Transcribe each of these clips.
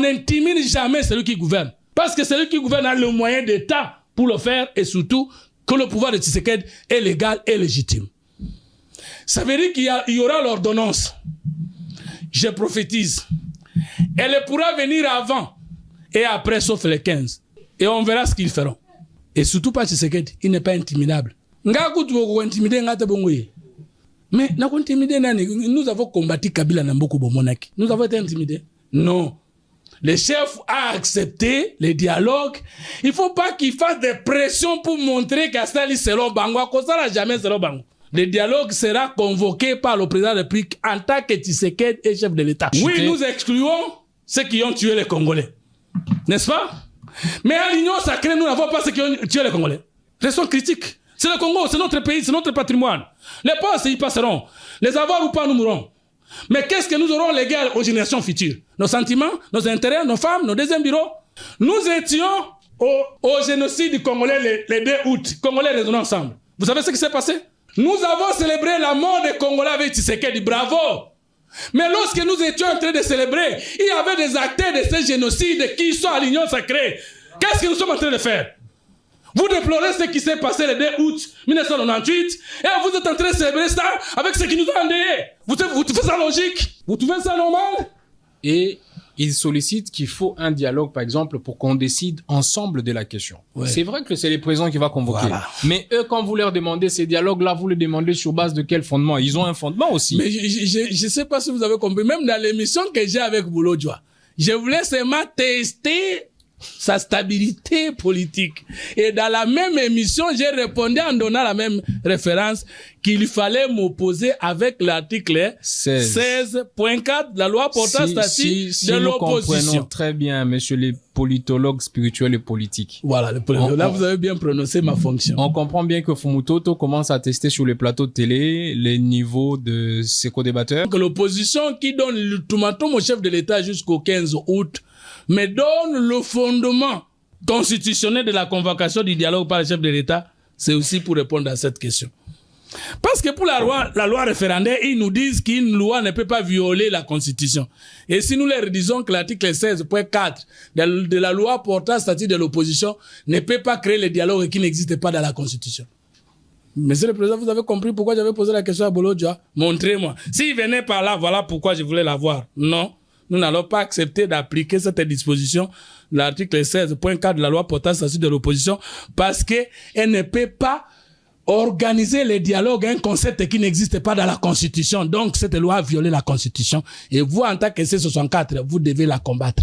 on n'intimide jamais celui qui gouverne. Parce que celui qui gouverne a le moyen d'État pour le faire et surtout que le pouvoir de Tshisekedi est légal et légitime. Ça veut dire qu'il y aura l'ordonnance. Je prophétise. Elle pourra venir avant et après, sauf les 15. Et on verra ce qu'ils feront. Et surtout pas Tshisekedi, il n'est pas intimidable. Mais nous avons combattu Kabila Namboku Bomonaki. Nous avons été intimidés. Non. Le chef a accepté les dialogues. Il ne faut pas qu'il fasse des pressions pour montrer qu'Astali selon Bango. Ça n'a jamais selon Bango. Le dialogue sera convoqué par le président de la République en tant que Tshisekedi est chef de l'État. Oui, nous excluons ceux qui ont tué les Congolais. N'est-ce pas? Mais à l'Union sacrée, nous n'avons pas ceux qui ont tué les Congolais. Restons critiques. C'est le Congo, c'est notre pays, c'est notre patrimoine. Les postes, ils passeront. Les avoirs ou pas, nous mourrons. Mais qu'est-ce que nous aurons légué aux générations futures? Nos sentiments, nos intérêts, nos femmes, nos deuxièmes bureaux. Nous étions au génocide congolais le 2 août. Congolais raisonnent ensemble. Vous savez ce qui s'est passé? Nous avons célébré la mort des Congolais avec Tshisekedi. Bravo! Mais lorsque nous étions en train de célébrer, il y avait des acteurs de ce génocide qui sont à l'Union sacrée. Qu'est-ce que nous sommes en train de faire? Vous déplorez ce qui s'est passé le 2 août 1998 et vous êtes en train de célébrer ça avec ce qui nous a endeuillés. Vous trouvez ça logique? Vous trouvez ça normal? Et ils sollicitent qu'il faut un dialogue, par exemple, pour qu'on décide ensemble de la question. Ouais. C'est vrai que c'est les présidents qui vont convoquer. Voilà. Mais eux, quand vous leur demandez ces dialogues-là, vous les demandez sur base de quel fondement? Ils ont un fondement aussi. Mais je ne sais pas si vous avez compris. Même dans l'émission que j'ai avec Boulodjoa, je voulais seulement tester sa stabilité politique. Et dans la même émission, j'ai répondu en donnant la même référence qu'il fallait m'opposer avec l'article 16.4 de la loi portant statut de l'opposition. Nous comprenons très bien, messieurs les politologues spirituels et politiques. Voilà, là vous avez bien prononcé ma fonction. On comprend bien que Fumutoto commence à tester sur les plateaux de télé les niveaux de ses co-débatteurs. Que l'opposition qui donne l'ultimatum au chef de l'État jusqu'au 15 août mais donne le fondement constitutionnel de la convocation du dialogue par le chef de l'État, c'est aussi pour répondre à cette question. Parce que pour la loi référendaire, ils nous disent qu'une loi ne peut pas violer la Constitution. Et si nous leur disons que l'article 16.4 de la loi portant statut de l'opposition ne peut pas créer le dialogue qui n'existe pas dans la Constitution. Monsieur le Président, vous avez compris pourquoi j'avais posé la question à Boulodjoa? Montrez-moi. S'il venait par là, voilà pourquoi je voulais l'avoir. Non. Nous n'allons pas accepter d'appliquer cette disposition, l'article 16.4 de la loi portant statut de l'opposition, parce qu'elle ne peut pas organiser les dialogues, un concept qui n'existe pas dans la Constitution. Donc, cette loi a violé la Constitution. Et vous, en tant que C64, vous devez la combattre.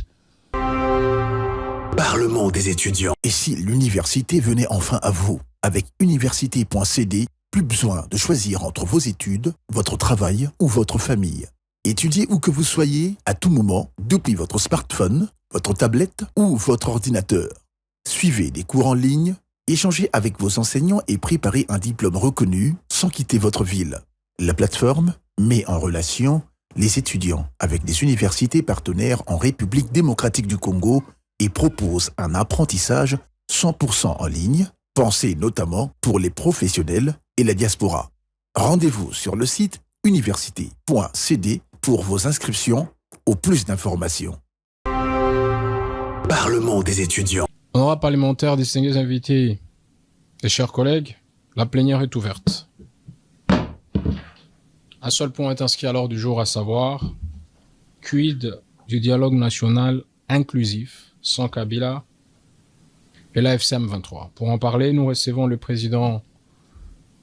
Parlement des étudiants. Et si l'université venait enfin à vous? Avec université.cd, plus besoin de choisir entre vos études, votre travail ou votre famille. Étudiez où que vous soyez, à tout moment, depuis votre smartphone, votre tablette ou votre ordinateur. Suivez des cours en ligne, échangez avec vos enseignants et préparez un diplôme reconnu sans quitter votre ville. La plateforme met en relation les étudiants avec des universités partenaires en République démocratique du Congo et propose un apprentissage 100% en ligne, pensé notamment pour les professionnels et la diaspora. Rendez-vous sur le site université.cd pour vos inscriptions ou plus d'informations. Parlement des étudiants. Honorables parlementaires, distingués invités et chers collègues, la plénière est ouverte. Un seul point est inscrit à l'ordre du jour, à savoir quid du dialogue national inclusif sans Kabila et la FCM 23. Pour en parler, nous recevons le président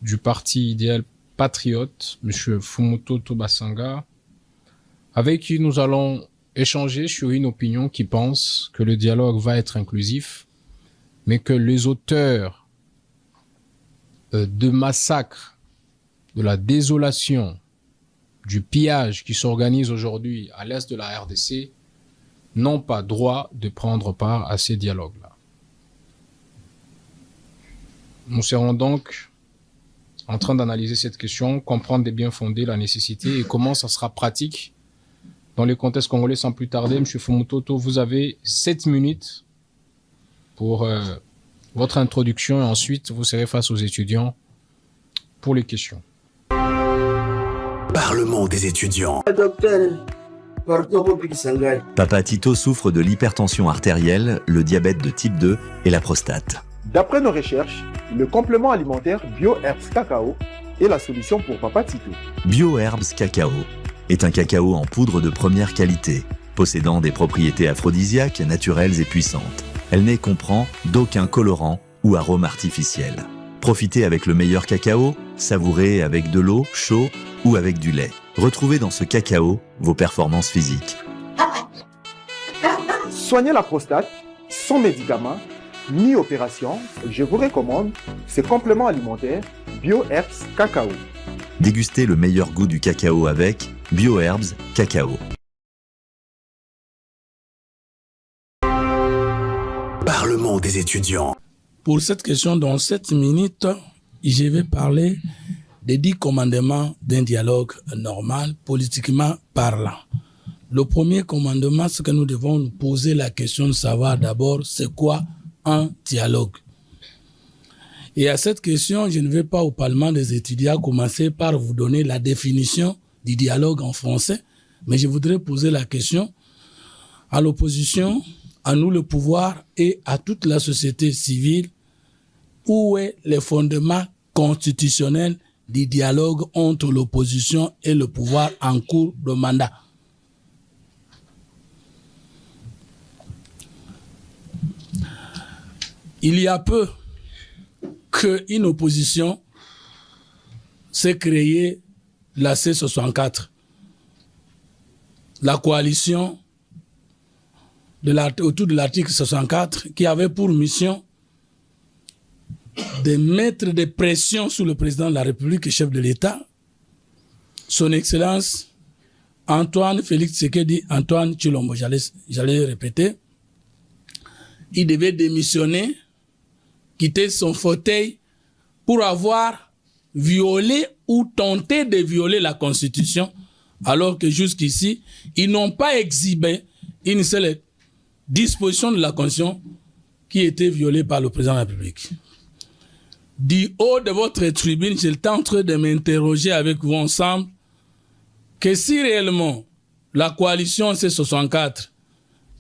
du parti idéal patriote, M. Fumutoto Basanga, avec qui nous allons échanger sur une opinion qui pense que le dialogue va être inclusif, mais que les auteurs de massacres, de la désolation, du pillage qui s'organise aujourd'hui à l'est de la RDC n'ont pas droit de prendre part à ces dialogues-là. Nous serons donc en train d'analyser cette question, comprendre des bien fondés, la nécessité et comment ça sera pratique dans les contextes congolais. Sans plus tarder, M. Fumutoto, vous avez 7 minutes pour votre introduction et ensuite vous serez face aux étudiants pour les questions. Parlement des étudiants. Docteur, Papa Tito souffre de l'hypertension artérielle, le diabète de type 2 et la prostate. D'après nos recherches, le complément alimentaire BioHerbs Cacao est la solution pour Papa Tito. BioHerbs Cacao est un cacao en poudre de première qualité, possédant des propriétés aphrodisiaques, naturelles et puissantes. Elle n'est comprend d'aucun colorant ou arôme artificiel. Profitez avec le meilleur cacao, savourez avec de l'eau, chaud ou avec du lait. Retrouvez dans ce cacao vos performances physiques. Soignez la prostate sans médicaments ni opération. Je vous recommande ce complément alimentaire BioHerbs Cacao. Dégustez le meilleur goût du cacao avec BioHerbs Cacao. Parlement des étudiants. Pour cette question, dans 7 minutes, je vais parler des 10 commandements d'un dialogue normal, politiquement parlant. Le premier commandement, c'est que nous devons nous poser la question de savoir d'abord c'est quoi un dialogue. Et à cette question, je ne vais pas au Parlement des étudiants commencer par vous donner la définition du dialogue en français, mais je voudrais poser la question à l'opposition, à nous le pouvoir et à toute la société civile. Où est le fondement constitutionnel du dialogue entre l'opposition et le pouvoir en cours de mandat? Il y a peu qu'une opposition s'est créée, la C64, la coalition autour de l'article 64, qui avait pour mission de mettre des pressions sur le président de la République et chef de l'État, son Excellence Antoine Félix Tshisekedi, Antoine Tshilombo, j'allais répéter. Il devait démissionner, quitter son fauteuil pour avoir violé ou tenté de violer la Constitution, alors que jusqu'ici, ils n'ont pas exhibé une seule disposition de la Constitution qui était violée par le président de la République. Du haut de votre tribune, j'étais en train de m'interroger avec vous ensemble que si réellement la coalition C64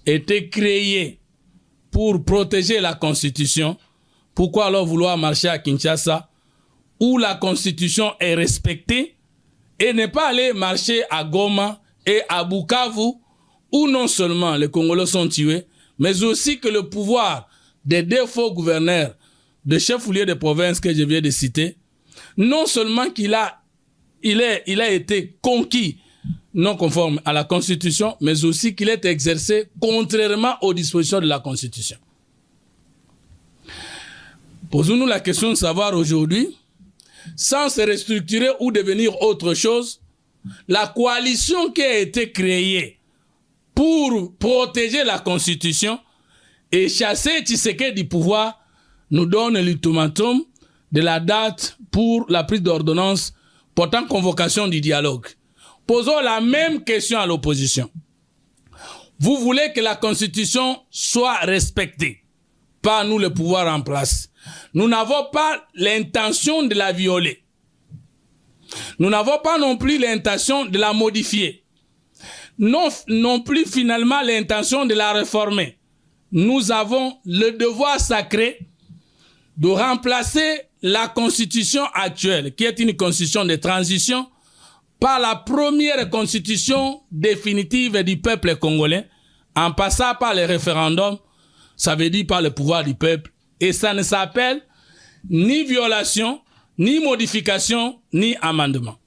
était créée pour protéger la Constitution, pourquoi alors vouloir marcher à Kinshasa où la Constitution est respectée et ne pas aller marcher à Goma et à Bukavu où non seulement les Congolais sont tués, mais aussi que le pouvoir des 2 faux gouverneurs de chef-lieu de province que je viens de citer, non seulement qu'il a été conquis non conforme à la Constitution, mais aussi qu'il est exercé contrairement aux dispositions de la Constitution. Posons-nous la question de savoir aujourd'hui, sans se restructurer ou devenir autre chose, la coalition qui a été créée pour protéger la Constitution et chasser Tshisekedi du pouvoir nous donne l'ultimatum de la date pour la prise d'ordonnance portant convocation du dialogue. Posons la même question à l'opposition. Vous voulez que la Constitution soit respectée, pas nous le pouvoir en place. Nous n'avons pas l'intention de la violer. Nous n'avons pas non plus l'intention de la modifier. Non plus finalement l'intention de la réformer. Nous avons le devoir sacré de remplacer la constitution actuelle, qui est une constitution de transition, par la première constitution définitive du peuple congolais, en passant par le référendum, ça veut dire par le pouvoir du peuple, et ça ne s'appelle ni violation, ni modification, ni amendement.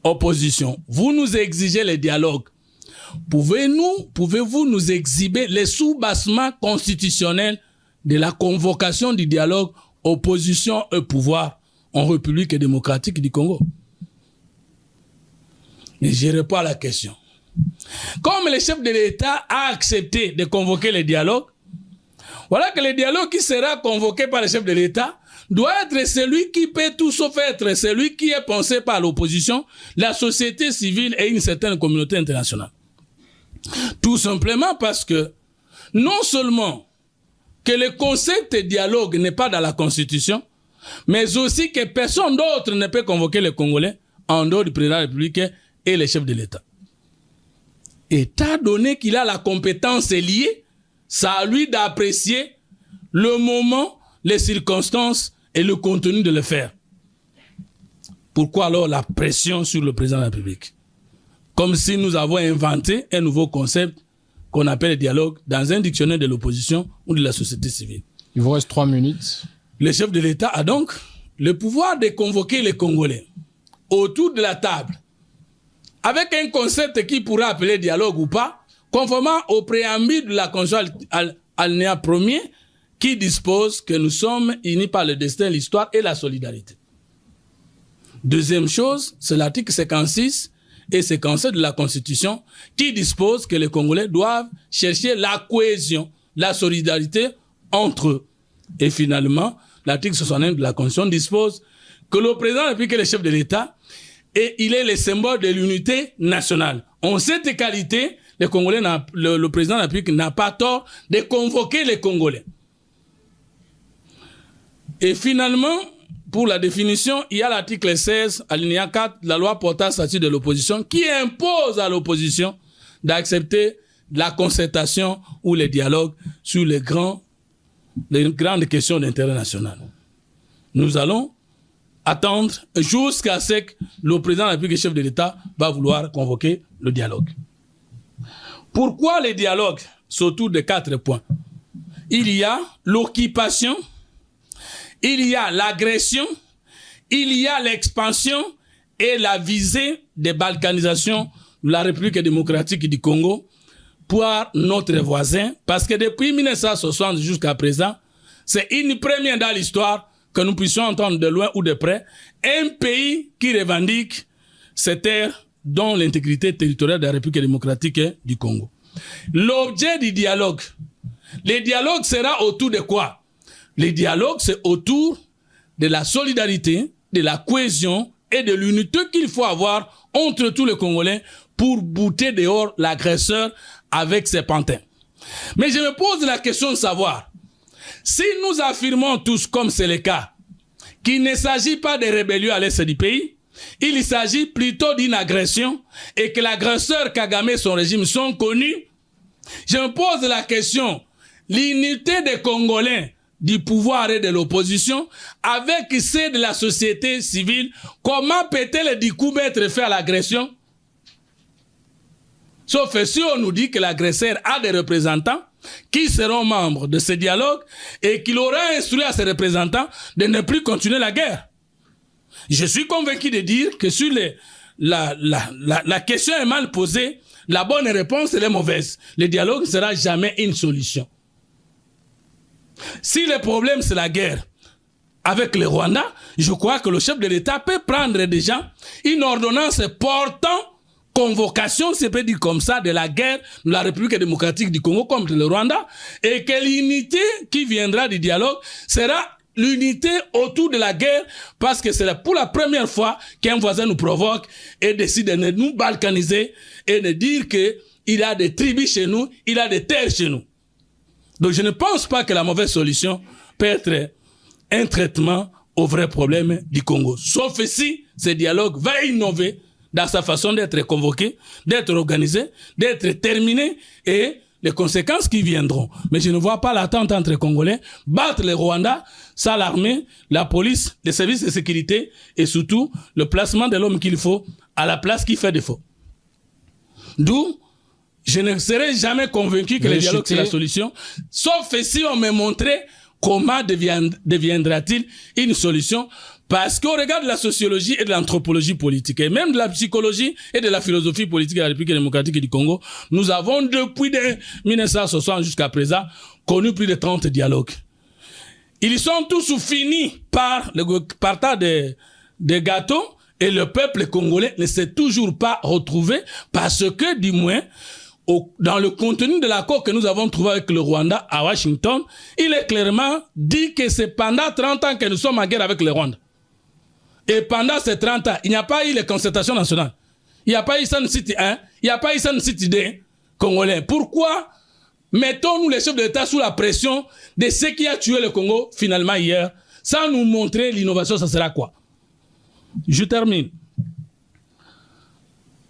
Opposition, vous nous exigez le dialogue. Pouvez-vous nous exhiber les sous-bassements constitutionnels de la convocation du dialogue opposition et pouvoir en République démocratique du Congo? Mais je réponds à la question. Comme le chef de l'État a accepté de convoquer le dialogue, voilà que le dialogue qui sera convoqué par le chef de l'État doit être celui qui peut tout sauf être celui qui est pensé par l'opposition, la société civile et une certaine communauté internationale. Tout simplement parce que non seulement que le concept de dialogue n'est pas dans la Constitution, mais aussi que personne d'autre ne peut convoquer les Congolais en dehors du président de la République et les chefs de l'État. Étant donné qu'il a la compétence liée, c'est à lui d'apprécier le moment, les circonstances et le contenu de le faire. Pourquoi alors la pression sur le président de la République? Comme si nous avons inventé un nouveau concept qu'on appelle le dialogue dans un dictionnaire de l'opposition ou de la société civile. Il vous reste 3 minutes. Le chef de l'État a donc le pouvoir de convoquer les Congolais autour de la table avec un concept qui pourra appeler dialogue ou pas, conformément au préambule de la Constitution alinéa 1er qui dispose que nous sommes unis par le destin, l'histoire et la solidarité. Deuxième chose, c'est l'article 56 et 57 de la Constitution qui dispose que les Congolais doivent chercher la cohésion, la solidarité entre eux. Et finalement, l'article 69 de la Constitution dispose que le président de la République est le chef de l'État et il est le symbole de l'unité nationale. En cette qualité, le président de la République n'a pas tort de convoquer les Congolais. Et finalement, pour la définition, il y a l'article 16, alinéa 4 de la loi portant statut de l'opposition qui impose à l'opposition d'accepter la concertation ou les dialogues sur les grandes questions d'intérêt national. Nous allons attendre jusqu'à ce que le président de la République et chef de l'État va vouloir convoquer le dialogue. Pourquoi les dialogues? C'est autour de 4 points. Il y a l'occupation, il y a l'agression, il y a l'expansion et la visée de balkanisation de la République démocratique du Congo pour notre voisin, parce que depuis 1960 jusqu'à présent, c'est une première dans l'histoire que nous puissions entendre de loin ou de près un pays qui revendique ces terres dont l'intégrité territoriale de la République démocratique du Congo. L'objet du dialogue, le dialogue sera autour de quoi? Le dialogue, c'est autour de la solidarité, de la cohésion et de l'unité qu'il faut avoir entre tous les Congolais pour bouter dehors l'agresseur avec ses pantins. Mais je me pose la question de savoir, si nous affirmons tous, comme c'est le cas, qu'il ne s'agit pas de rébellion à l'est du pays, il s'agit plutôt d'une agression et que l'agresseur Kagame et son régime sont connus, je me pose la question, l'unité des Congolais du pouvoir et de l'opposition avec ceux de la société civile, comment peut-elle du coup être fait à l'agression? Sauf si on nous dit que l'agresseur a des représentants qui seront membres de ce dialogue et qu'il aura instruit à ses représentants de ne plus continuer la guerre. Je suis convaincu de dire que sur la question est mal posée, la bonne réponse elle est mauvaise. Le dialogue ne sera jamais une solution. Si le problème c'est la guerre avec le Rwanda, je crois que le chef de l'État peut prendre déjà une ordonnance portant convocation, c'est peut dire comme ça, de la guerre de la République démocratique du Congo contre le Rwanda, et que l'unité qui viendra du dialogue sera l'unité autour de la guerre, parce que c'est pour la première fois qu'un voisin nous provoque et décide de nous balkaniser et de dire qu'il a des tribus chez nous, il a des terres chez nous. Donc je ne pense pas que la mauvaise solution peut être un traitement au vrai problème du Congo. Sauf si ce dialogue va innover dans sa façon d'être convoqué, d'être organisé, d'être terminé et les conséquences qui viendront. Mais je ne vois pas l'attente entre les Congolais battre le Rwanda sans l'armée, la police, les services de sécurité et surtout le placement de l'homme qu'il faut à la place qui fait défaut. D'où je ne serai jamais convaincu que le dialogue c'est la solution, sauf si on me montrait comment deviendra-t-il une solution. Parce qu'au regard de la sociologie et de l'anthropologie politique, et même de la psychologie et de la philosophie politique de la République démocratique du Congo, nous avons depuis 1960 jusqu'à présent connu plus de 30 dialogues. Ils sont tous finis par le partage des gâteaux et le peuple congolais ne s'est toujours pas retrouvé parce que, du moins, dans le contenu de l'accord que nous avons trouvé avec le Rwanda à Washington, il est clairement dit que c'est pendant 30 ans que nous sommes en guerre avec le Rwanda. Et pendant ces 30 ans, il n'y a pas eu les concertations nationales. Il n'y a pas eu Sun City 1, il n'y a pas eu Sun City 2 congolais. Pourquoi mettons-nous les chefs de l'État sous la pression de ce qui a tué le Congo finalement hier, sans nous montrer l'innovation, ça sera quoi? Je termine.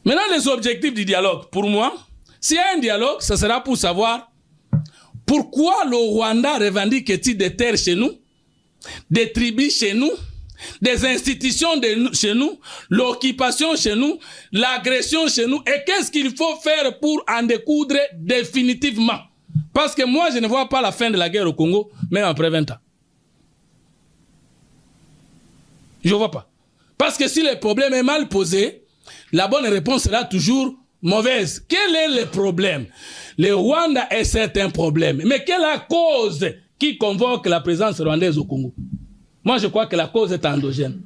Maintenant, les objectifs du dialogue, pour moi, S'il y a un dialogue, ce sera pour savoir pourquoi le Rwanda revendique-t-il des terres chez nous, des tribus chez nous, des institutions chez nous, l'occupation chez nous, l'agression chez nous, et qu'est-ce qu'il faut faire pour en découdre définitivement. Parce que moi, je ne vois pas la fin de la guerre au Congo, même après 20 ans. Je ne vois pas. Parce que si le problème est mal posé, la bonne réponse sera toujours mauvaise. Quel est le problème? Le Rwanda est certes un problème. Mais quelle est la cause qui convoque la présence rwandaise au Congo? Moi, je crois que la cause est endogène.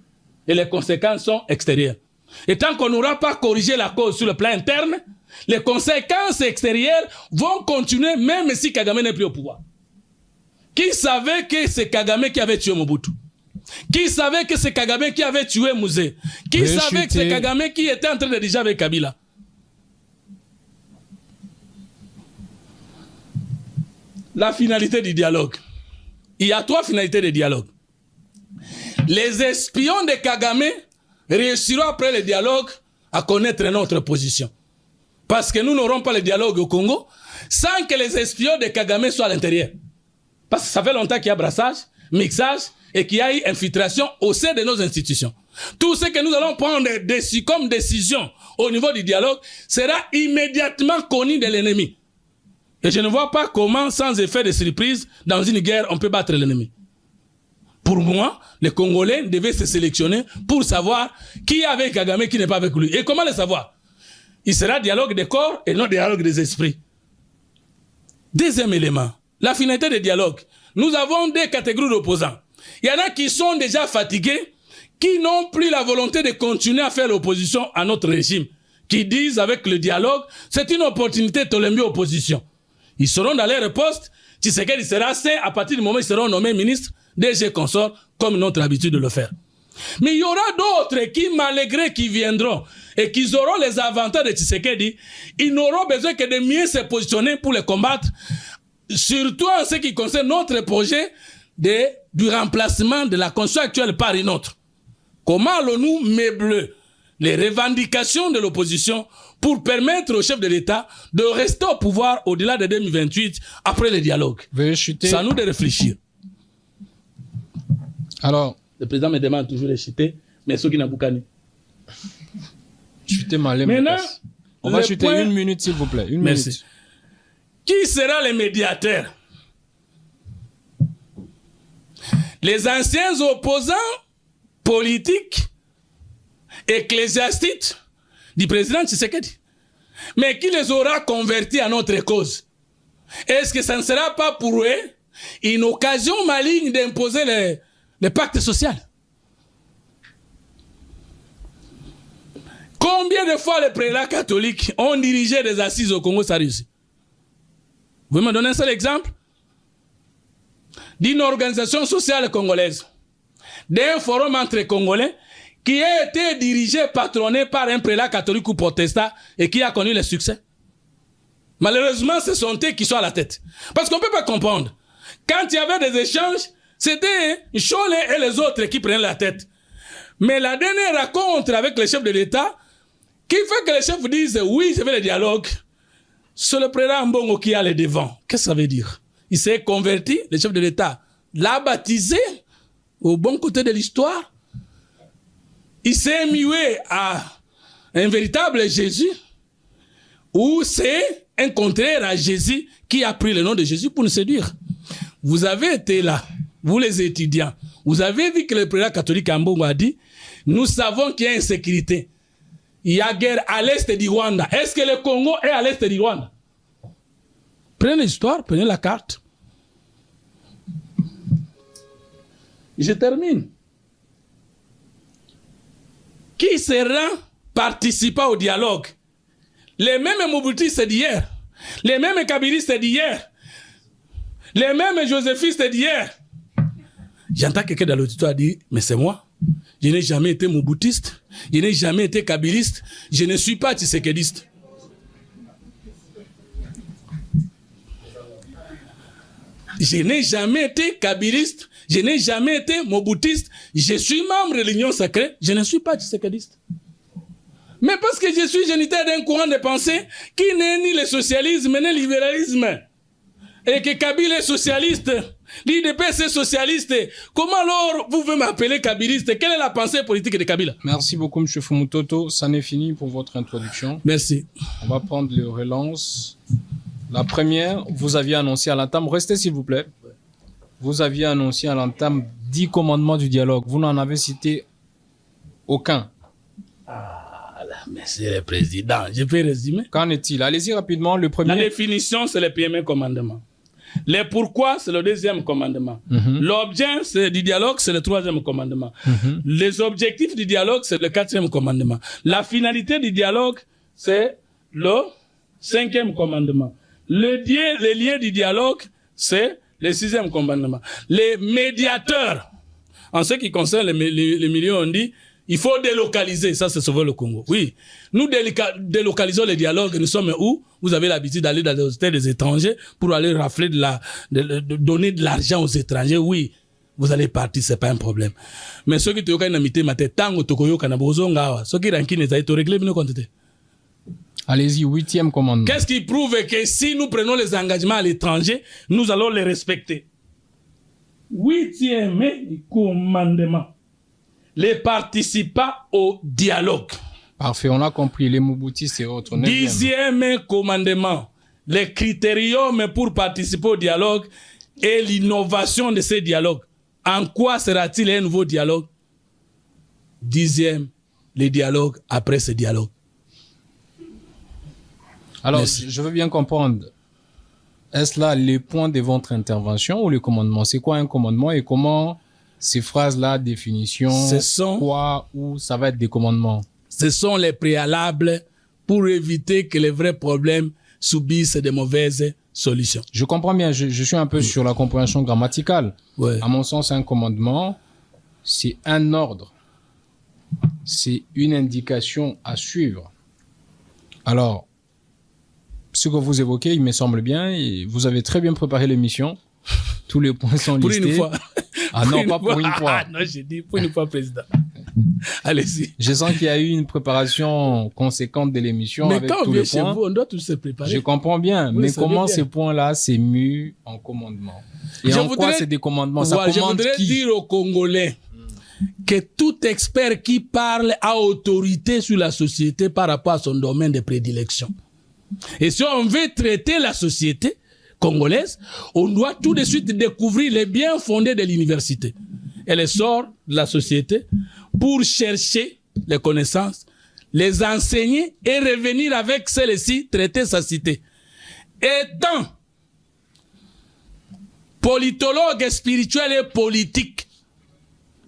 Et les conséquences sont extérieures. Et tant qu'on n'aura pas corrigé la cause sur le plan interne, les conséquences extérieures vont continuer même si Kagame n'est plus au pouvoir. Qui savait que c'est Kagame qui avait tué Mobutu? Qui savait que c'est Kagame qui avait tué Mouzé? Qui savait que c'est Kagame qui était en train de diriger avec Kabila? La finalité du dialogue. Il y a 3 finalités de dialogue. Les espions de Kagame réussiront après le dialogue à connaître notre position. Parce que nous n'aurons pas le dialogue au Congo sans que les espions de Kagame soient à l'intérieur. Parce que ça fait longtemps qu'il y a brassage, mixage et qu'il y a eu infiltration au sein de nos institutions. Tout ce que nous allons prendre comme décision au niveau du dialogue sera immédiatement connu de l'ennemi. Et je ne vois pas comment, sans effet de surprise, dans une guerre, on peut battre l'ennemi. Pour moi, les Congolais devaient se sélectionner pour savoir qui est avec Kagame et qui n'est pas avec lui. Et comment le savoir? Il sera dialogue des corps et non dialogue des esprits. Deuxième élément, la finalité du dialogue. Nous avons 2 catégories d'opposants. Il y en a qui sont déjà fatigués, qui n'ont plus la volonté de continuer à faire l'opposition à notre régime, qui disent avec le dialogue, c'est une opportunité de l'enlever opposition. Ils seront dans leur poste, Tshisekedi sera sain à partir du moment où ils seront nommés ministres, DG consorts, comme notre habitude de le faire. Mais il y aura d'autres qui, malgré qui viendront et qui auront les avantages de Tshisekedi, ils n'auront besoin que de mieux se positionner pour les combattre, surtout en ce qui concerne notre projet du remplacement de la Constitution actuelle par une autre. Comment allons-nous meubler les revendications de l'opposition pour permettre au chef de l'État de rester au pouvoir au-delà de 2028 après le dialogue? C'est à nous de réfléchir. Alors, le président me demande toujours de chuter, mais ceux qui n'ont pas chuter mal. Maintenant, on va chuter 1 minute, s'il vous plaît. Merci. Minute. Qui sera le médiateur? Les anciens opposants politiques, ecclésiastiques du président Tshisekedi. Mais qui les aura convertis à notre cause? Est-ce que ça ne sera pas pour eux une occasion maligne d'imposer le pacte social? Combien de fois les prélats catholiques ont dirigé des assises au Congo, ça réussit? Vous me donnez un seul exemple d'une organisation sociale congolaise, d'un forum entre Congolais qui a été dirigé, patronné par un prélat catholique ou protestant et qui a connu le succès. Malheureusement, ce sont eux qui sont à la tête. Parce qu'on ne peut pas comprendre. Quand il y avait des échanges, c'était Cholet et les autres qui prenaient la tête. Mais la dernière rencontre avec le chef de l'État, qui fait que les chefs disent oui, je veux le dialogue, c'est le président Mbongo qui a le devant. Qu'est-ce que ça veut dire? Il s'est converti, le chef de l'État l'a baptisé au bon côté de l'histoire. Il s'est mué à un véritable Jésus, ou c'est un contraire à Jésus qui a pris le nom de Jésus pour nous séduire. Vous avez été là, vous les étudiants, vous avez vu que le président catholique Mbongo a dit, nous savons qu'il y a insécurité. Il y a guerre à l'est du Rwanda. Est-ce que le Congo est à l'est du Rwanda? Prenez l'histoire, prenez la carte. Je termine. Qui sera participant au dialogue? Les mêmes Mobutistes d'hier, les mêmes Kabilistes d'hier, les mêmes Joséphistes d'hier. J'entends quelqu'un dans l'auditoire dire, mais c'est moi. Je n'ai jamais été Mobutiste, je n'ai jamais été Kabiliste, je ne suis pas Tshisekediste. Je n'ai jamais été Kabiliste, je n'ai jamais été Mobutiste, je suis membre de l'Union sacrée, je ne suis pas Tshisekediste. Mais parce que je suis géniteur d'un courant de pensée qui n'est ni le socialisme, ni le libéralisme. Et que Kabila est socialiste, l'IDPS est socialiste. Comment alors vous pouvez m'appeler kabiliste? Quelle est la pensée politique de Kabila? Merci beaucoup, M. Fumutoto. Ça n'est fini pour votre introduction. Merci. On va prendre les relances. La première, vous aviez annoncé à l'entame, restez s'il vous plaît. Vous aviez annoncé à l'entame 10 commandements du dialogue. Vous n'en avez cité aucun. Ah là, monsieur le président, je peux résumer. Qu'en est-il? Allez-y rapidement. Le premier. La définition, c'est le premier commandement. Les pourquoi, c'est le deuxième commandement. L'objet du dialogue, c'est le troisième commandement. Les objectifs du dialogue, c'est le quatrième commandement. La finalité du dialogue, c'est le cinquième commandement. Les liens du dialogue, c'est le sixième commandement. Les médiateurs, en ce qui concerne les milieux, on dit, il faut délocaliser. Ça, c'est sauver le Congo. Oui. Nous délocalisons les dialogues. Nous sommes où? Vous avez l'habitude d'aller dans les hôtels des étrangers pour aller rafler de donner de l'argent aux étrangers. Oui. Vous allez partir, c'est pas un problème. Mais ceux qui te yoka n'amité maté, tango tokoyo kanabozo ngawa. Ceux qui rankin les aïto réglés, nous comptez. Allez-y, 8e commandement. Qu'est-ce qui prouve que si nous prenons les engagements à l'étranger, nous allons les respecter? 8e commandement. Les participants au dialogue. Parfait, on a compris. Les Mouboutis et autres. 10e commandement. Les critériums pour participer au dialogue et l'innovation de ces dialogues. En quoi sera-t-il un nouveau dialogue? 10e, les dialogues après ce dialogue. Alors, merci. Je veux bien comprendre. Est-ce là les points de votre intervention ou le commandement? C'est quoi un commandement et comment ces phrases-là, définition, quoi, où ça va être des commandements? Ce sont les préalables pour éviter que les vrais problèmes subissent de mauvaises solutions. Je comprends bien, je suis un peu sur la compréhension grammaticale. Ouais. À mon sens, un commandement, c'est un ordre. C'est une indication à suivre. Alors, ce que vous évoquez, il me semble bien, et vous avez très bien préparé l'émission. Tous les points sont listés. Pour une fois. Ah non, pas pour une fois. Ah non, j'ai dit pour une fois, président. Allez-y. Je sens qu'il y a eu une préparation conséquente de l'émission avec tous les points. Vous, on doit tous se préparer. Je comprends bien, oui, mais comment bien. ces points-là s'est mis en commandement? Et en quoi c'est des commandements? Ça commande je voudrais qui? dire aux Congolais que tout expert qui parle a autorité sur la société par rapport à son domaine de prédilection. Et si on veut traiter la société congolaise, on doit tout de suite découvrir les biens fondés de l'université. Elle sort de la société pour chercher les connaissances, les enseigner et revenir avec celles-ci, traiter sa cité. Étant politologue spirituel et politique,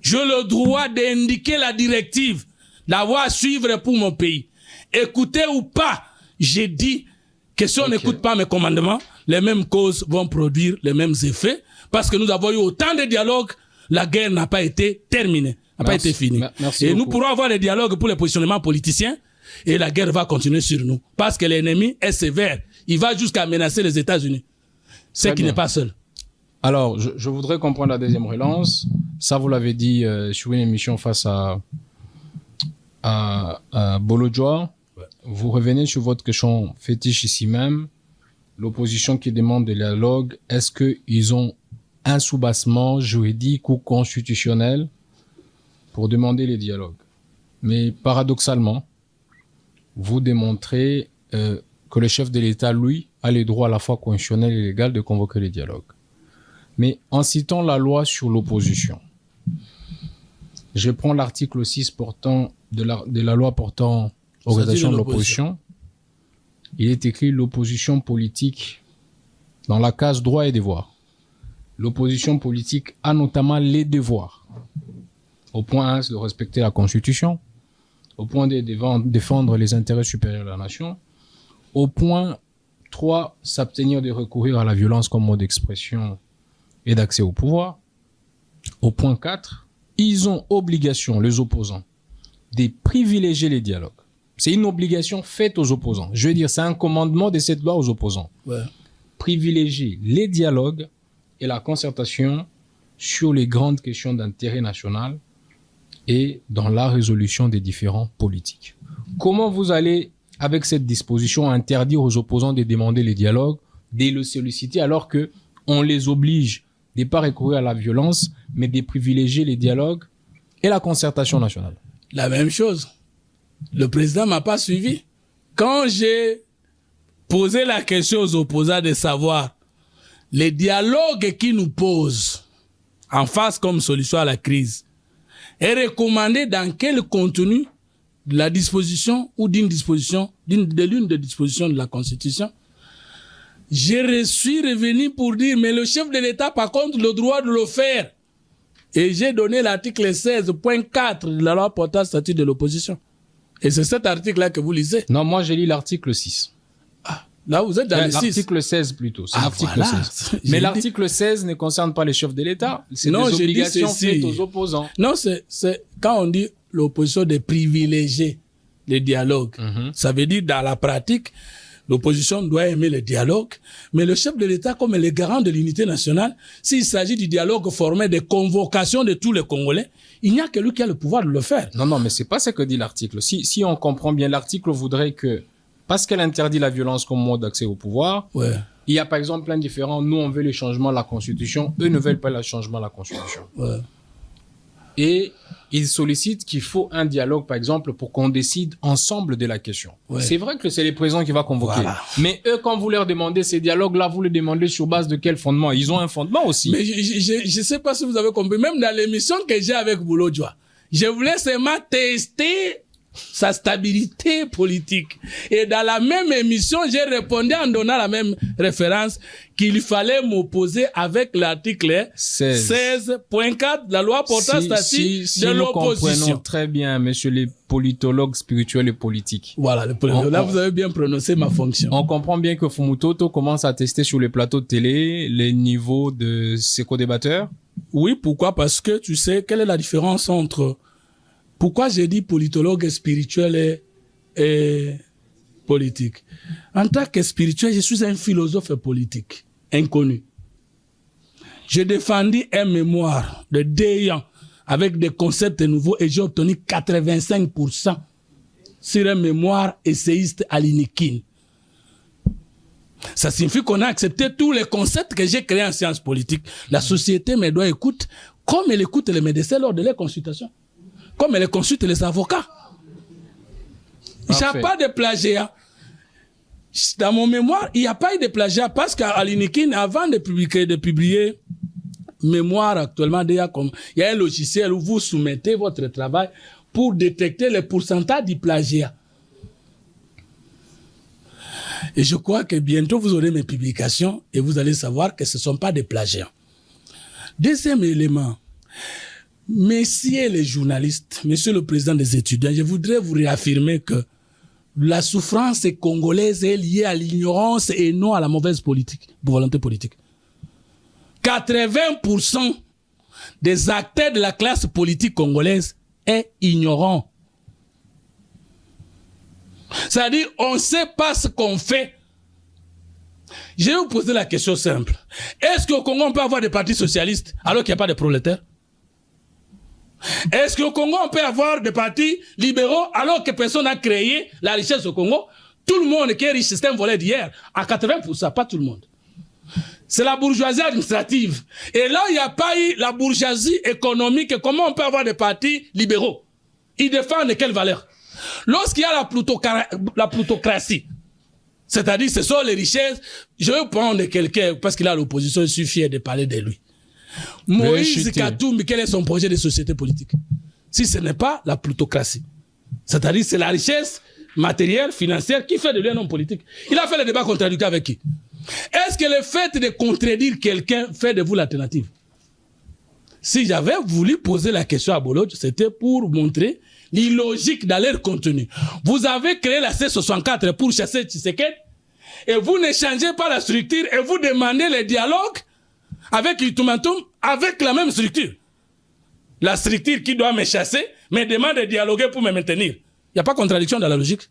j'ai le droit d'indiquer la directive, d'avoir à suivre pour mon pays. Écoutez ou pas, j'ai dit que si on n'écoute pas mes commandements, les mêmes causes vont produire les mêmes effets, parce que nous avons eu autant de dialogues, la guerre n'a pas été terminée, n'a pas été finie. Et nous pourrons avoir des dialogues pour les positionnements politiciens, et la guerre va continuer sur nous, parce que l'ennemi est sévère. Il va jusqu'à menacer les États-Unis, ce qui n'est pas seul. Alors, je voudrais comprendre la deuxième relance. Ça, vous l'avez dit sur une émission face à Bolodjoa. Ouais. Vous revenez sur votre question fétiche ici même. L'opposition qui demande le dialogue, est-ce qu'ils ont un soubassement juridique ou constitutionnel pour demander les dialogues? Mais paradoxalement, vous démontrez que le chef de l'État, lui, a le droit à la fois constitutionnel et légal de convoquer les dialogues. Mais en citant la loi sur l'opposition, je prends l'article 6 de la loi portant organisation de l'opposition. Il est écrit l'opposition politique dans la case droits et devoirs. L'opposition politique a notamment les devoirs. Au point 1, c'est de respecter la Constitution. Au point 2, défendre les intérêts supérieurs de la nation. Au point 3, s'abstenir de recourir à la violence comme mode d'expression et d'accès au pouvoir. Au point 4, ils ont obligation, les opposants, de privilégier les dialogues. C'est une obligation faite aux opposants. Je veux dire, c'est un commandement de cette loi aux opposants. Ouais. Privilégier les dialogues et la concertation sur les grandes questions d'intérêt national et dans la résolution des différends politiques. Comment vous allez, avec cette disposition, interdire aux opposants de demander les dialogues, de le solliciter, alors que on les oblige de ne pas recourir à la violence, mais de privilégier les dialogues et la concertation nationale? La même chose. Le président m'a pas suivi. Quand j'ai posé la question aux opposants de savoir les dialogues qu'ils nous posent en face comme solution à la crise est recommandé dans quel contenu de la disposition ou d'une disposition, de l'une des dispositions de la Constitution, je suis revenu pour dire, mais le chef de l'État, par contre, le droit de le faire. Et j'ai donné l'article 16.4 de la loi portant statut de l'opposition. Et c'est cet article-là que vous lisez. Non, moi j'ai lu l'article 6. Ah, là, vous êtes dans le 6. L'article 16 plutôt. C'est l'article voilà. 16. Mais l'article 16 ne concerne pas les chefs de l'État. C'est des obligations faites aux opposants. Non, c'est quand on dit l'opposition de privilégier les dialogues. Ça veut dire, dans la pratique, l'opposition doit aimer le dialogue, mais le chef de l'État, comme le garant de l'unité nationale, s'il s'agit du dialogue formé de convocation de tous les Congolais, il n'y a que lui qui a le pouvoir de le faire. Non, mais c'est pas ce que dit l'article. Si on comprend bien, l'article voudrait que, parce qu'elle interdit la violence comme mode d'accès au pouvoir, ouais. Il y a par exemple plein de différents. Nous, on veut le changement de la Constitution. Eux ne veulent pas le changement de la Constitution. Ouais. Et ils sollicitent qu'il faut un dialogue, par exemple, pour qu'on décide ensemble de la question. Ouais. C'est vrai que c'est les présidents qui vont convoquer. Voilà. Mais eux, quand vous leur demandez ces dialogues-là, vous les demandez sur base de quel fondement? Ils ont un fondement aussi. Mais je sais pas si vous avez compris. Même dans l'émission que j'ai avec Boulot Joie, je voulais seulement tester sa stabilité politique. Et dans la même émission, j'ai répondu en donnant la même référence qu'il fallait m'opposer avec l'article 16.4 de la loi portant statut de l'opposition. Nous comprenons très bien, monsieur les politologues spirituels et politiques. Voilà, là vous avez bien prononcé ma fonction. On comprend bien que Fumutoto commence à tester sur les plateaux de télé les niveaux de ses co-débatteurs. Oui, pourquoi? Parce que tu sais, quelle est la différence entre... Pourquoi j'ai dit politologue spirituel et politique? En tant que spirituel, je suis un philosophe politique, inconnu. J'ai défendu un mémoire de 2 ans avec des concepts nouveaux et j'ai obtenu 85% sur un mémoire essayiste à l'INIKIN. Ça signifie qu'on a accepté tous les concepts que j'ai créés en sciences politiques. La société me doit écouter comme elle écoute les médecins lors de leurs consultations. Comme elle consulte les avocats. Il n'y a pas de plagiat. Dans mon mémoire, il n'y a pas eu de plagiat parce qu'à l'INIKIN, avant de publier mémoire actuellement, il y a un logiciel où vous soumettez votre travail pour détecter le pourcentage du plagiat. Et je crois que bientôt vous aurez mes publications et vous allez savoir que ce ne sont pas des plagiats. Deuxième élément. Messieurs les journalistes, monsieur le président des étudiants, je voudrais vous réaffirmer que la souffrance congolaise est liée à l'ignorance et non à la mauvaise volonté politique. 80% des acteurs de la classe politique congolaise est ignorant. C'est-à-dire, on ne sait pas ce qu'on fait. Je vais vous poser la question simple. Est-ce qu'au Congo, on peut avoir des partis socialistes alors qu'il n'y a pas de prolétaires? Est-ce qu'au Congo, on peut avoir des partis libéraux alors que personne n'a créé la richesse au Congo? Tout le monde qui est riche, c'est un volet d'hier. À 80%, pas tout le monde. C'est la bourgeoisie administrative. Et là, il n'y a pas eu la bourgeoisie économique. Comment on peut avoir des partis libéraux? Ils défendent quelles valeurs? Lorsqu'il y a la plutocratie, c'est-à-dire ce sont les richesses, je vais prendre quelqu'un, parce qu'il a l'opposition, je suis fier de parler de lui. Moïse Katumbi, quel est son projet de société politique? Si ce n'est pas la plutocratie. C'est-à-dire c'est la richesse matérielle, financière qui fait de lui un homme politique. Il a fait le débat contradictoire avec qui? Est-ce que le fait de contredire quelqu'un fait de vous l'alternative? Si j'avais voulu poser la question à Bolodj, c'était pour montrer l'illogique dans leur contenu. Vous avez créé la C64 pour chasser Tshisekedi et vous ne changez pas la structure et vous demandez le dialogue avec l'ultimatum, avec la même structure. La structure qui doit me chasser me demande de dialoguer pour me maintenir. Il n'y a pas de contradiction dans la logique.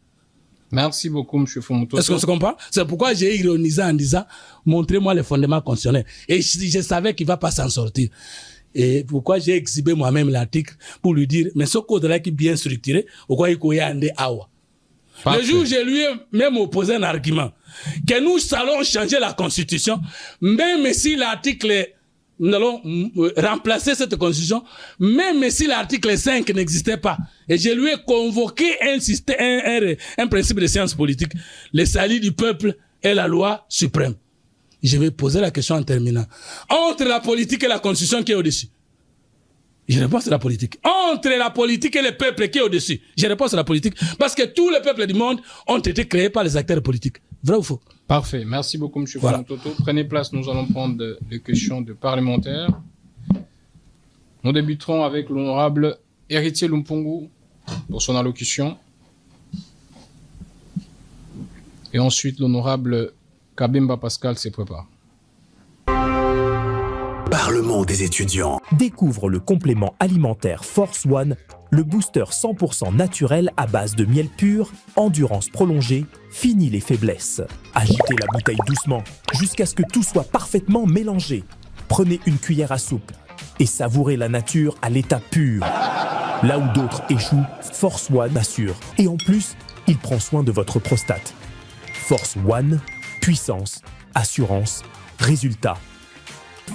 Merci beaucoup, M. Fumutoto. Est-ce qu'on se comprend? C'est pourquoi j'ai ironisé en disant, montrez-moi les fondements constitutionnels. Et je savais qu'il ne va pas s'en sortir. Et pourquoi j'ai exhibé moi-même l'article pour lui dire, mais ce code-là qui est bien structuré, pourquoi il y a un awa. Le jour où je lui ai même opposé un argument, que nous allons changer la constitution, même si l'article, nous allons remplacer cette constitution, même si l'article 5 n'existait pas. Et je lui ai convoqué un principe de science politique, le salut du peuple et la loi suprême. Je vais poser la question en terminant. Entre la politique et la constitution qui est au-dessus? Je réponds à la politique. Entre la politique et le peuple qui est au-dessus? Je réponds à la politique. Parce que tous les peuples du monde ont été créés par les acteurs politiques. Vrai ou faux? Parfait. Merci beaucoup, M. Voilà. Toto. Prenez place, nous allons prendre les questions de parlementaires. Nous débuterons avec l'honorable Héritier Lumpungu pour son allocution. Et ensuite, l'honorable Kabemba Pascal se prépare. Parlement des étudiants. Découvre le complément alimentaire Force One, le booster 100% naturel à base de miel pur, endurance prolongée, fini les faiblesses. Agitez la bouteille doucement jusqu'à ce que tout soit parfaitement mélangé. Prenez une cuillère à soupe et savourez la nature à l'état pur. Là où d'autres échouent, Force One assure. Et en plus, il prend soin de votre prostate. Force One, puissance, assurance, résultat.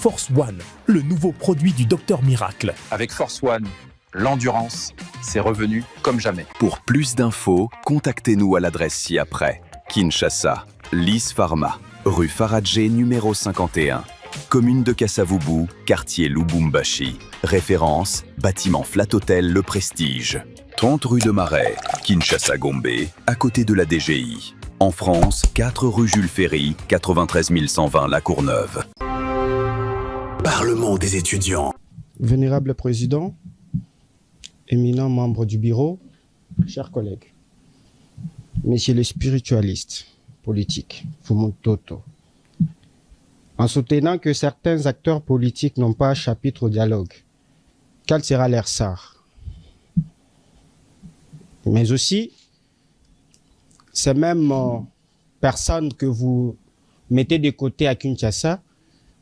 Force One, le nouveau produit du Docteur Miracle. Avec Force One, l'endurance, c'est revenu comme jamais. Pour plus d'infos, contactez-nous à l'adresse ci-après. Kinshasa, Lys Pharma, rue Faradjé numéro 51. Commune de Kassavubu, quartier Lubumbashi. Référence, bâtiment Flat Hotel Le Prestige. 30 rue de Marais, Kinshasa Gombe, à côté de la DGI. En France, 4 rue Jules Ferry, 93 120 La Courneuve. Parlement des étudiants. Vénérable Président, éminents membres du bureau, chers collègues, messieurs les spiritualistes politiques, Fumu Toto, en soutenant que certains acteurs politiques n'ont pas chapitre au dialogue, quel sera leur sort? Mais aussi, ces mêmes personnes que vous mettez de côté à Kinshasa,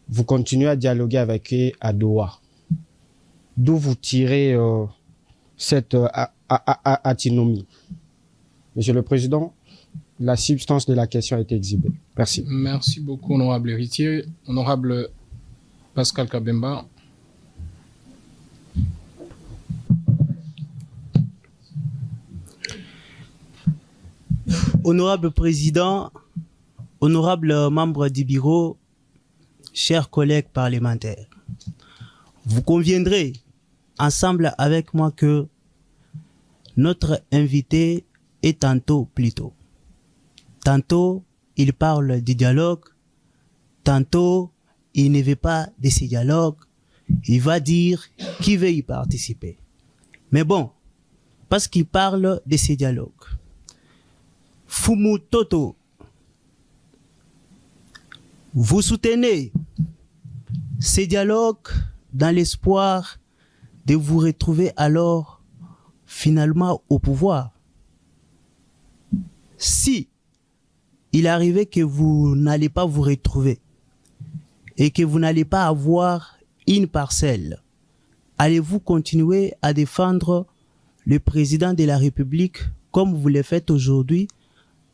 vous continuez à dialoguer avec eux à Doha. D'où vous tirez cette antinomie? Monsieur le Président, la substance de la question a été exhibée. Merci. Merci beaucoup, honorable héritier. Honorable Pascal Kabemba. Honorable Président, honorable membre du bureau, chers collègues parlementaires, vous conviendrez ensemble avec moi que notre invité est tantôt plutôt. Tantôt, il parle du dialogue, tantôt, il ne veut pas de ce dialogue, il va dire qu'il veut y participer. Mais bon, parce qu'il parle de ce dialogue, Fumu Toto, vous soutenez ces dialogues dans l'espoir de vous retrouver alors finalement au pouvoir. Si il arrivait que vous n'allez pas vous retrouver et que vous n'allez pas avoir une parcelle, allez-vous continuer à défendre le président de la République comme vous le faites aujourd'hui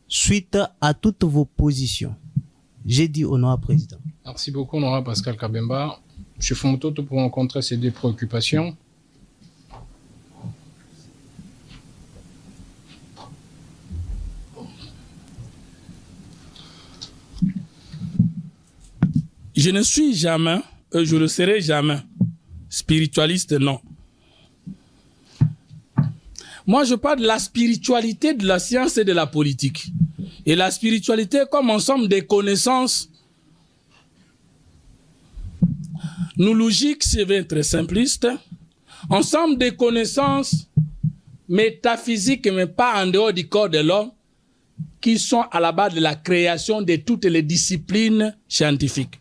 suite à toutes vos positions? J'ai dit au nom du président. Merci beaucoup, honorable Pascal Kabemba. M. Fumototo, pour rencontrer ces deux préoccupations. Je ne suis jamais, je ne serai jamais spiritualiste, non. Moi, je parle de la spiritualité de la science et de la politique. Et la spiritualité comme ensemble des connaissances nous logiques, je vais être simpliste, ensemble des connaissances métaphysiques, mais pas en dehors du corps de l'homme, qui sont à la base de la création de toutes les disciplines scientifiques.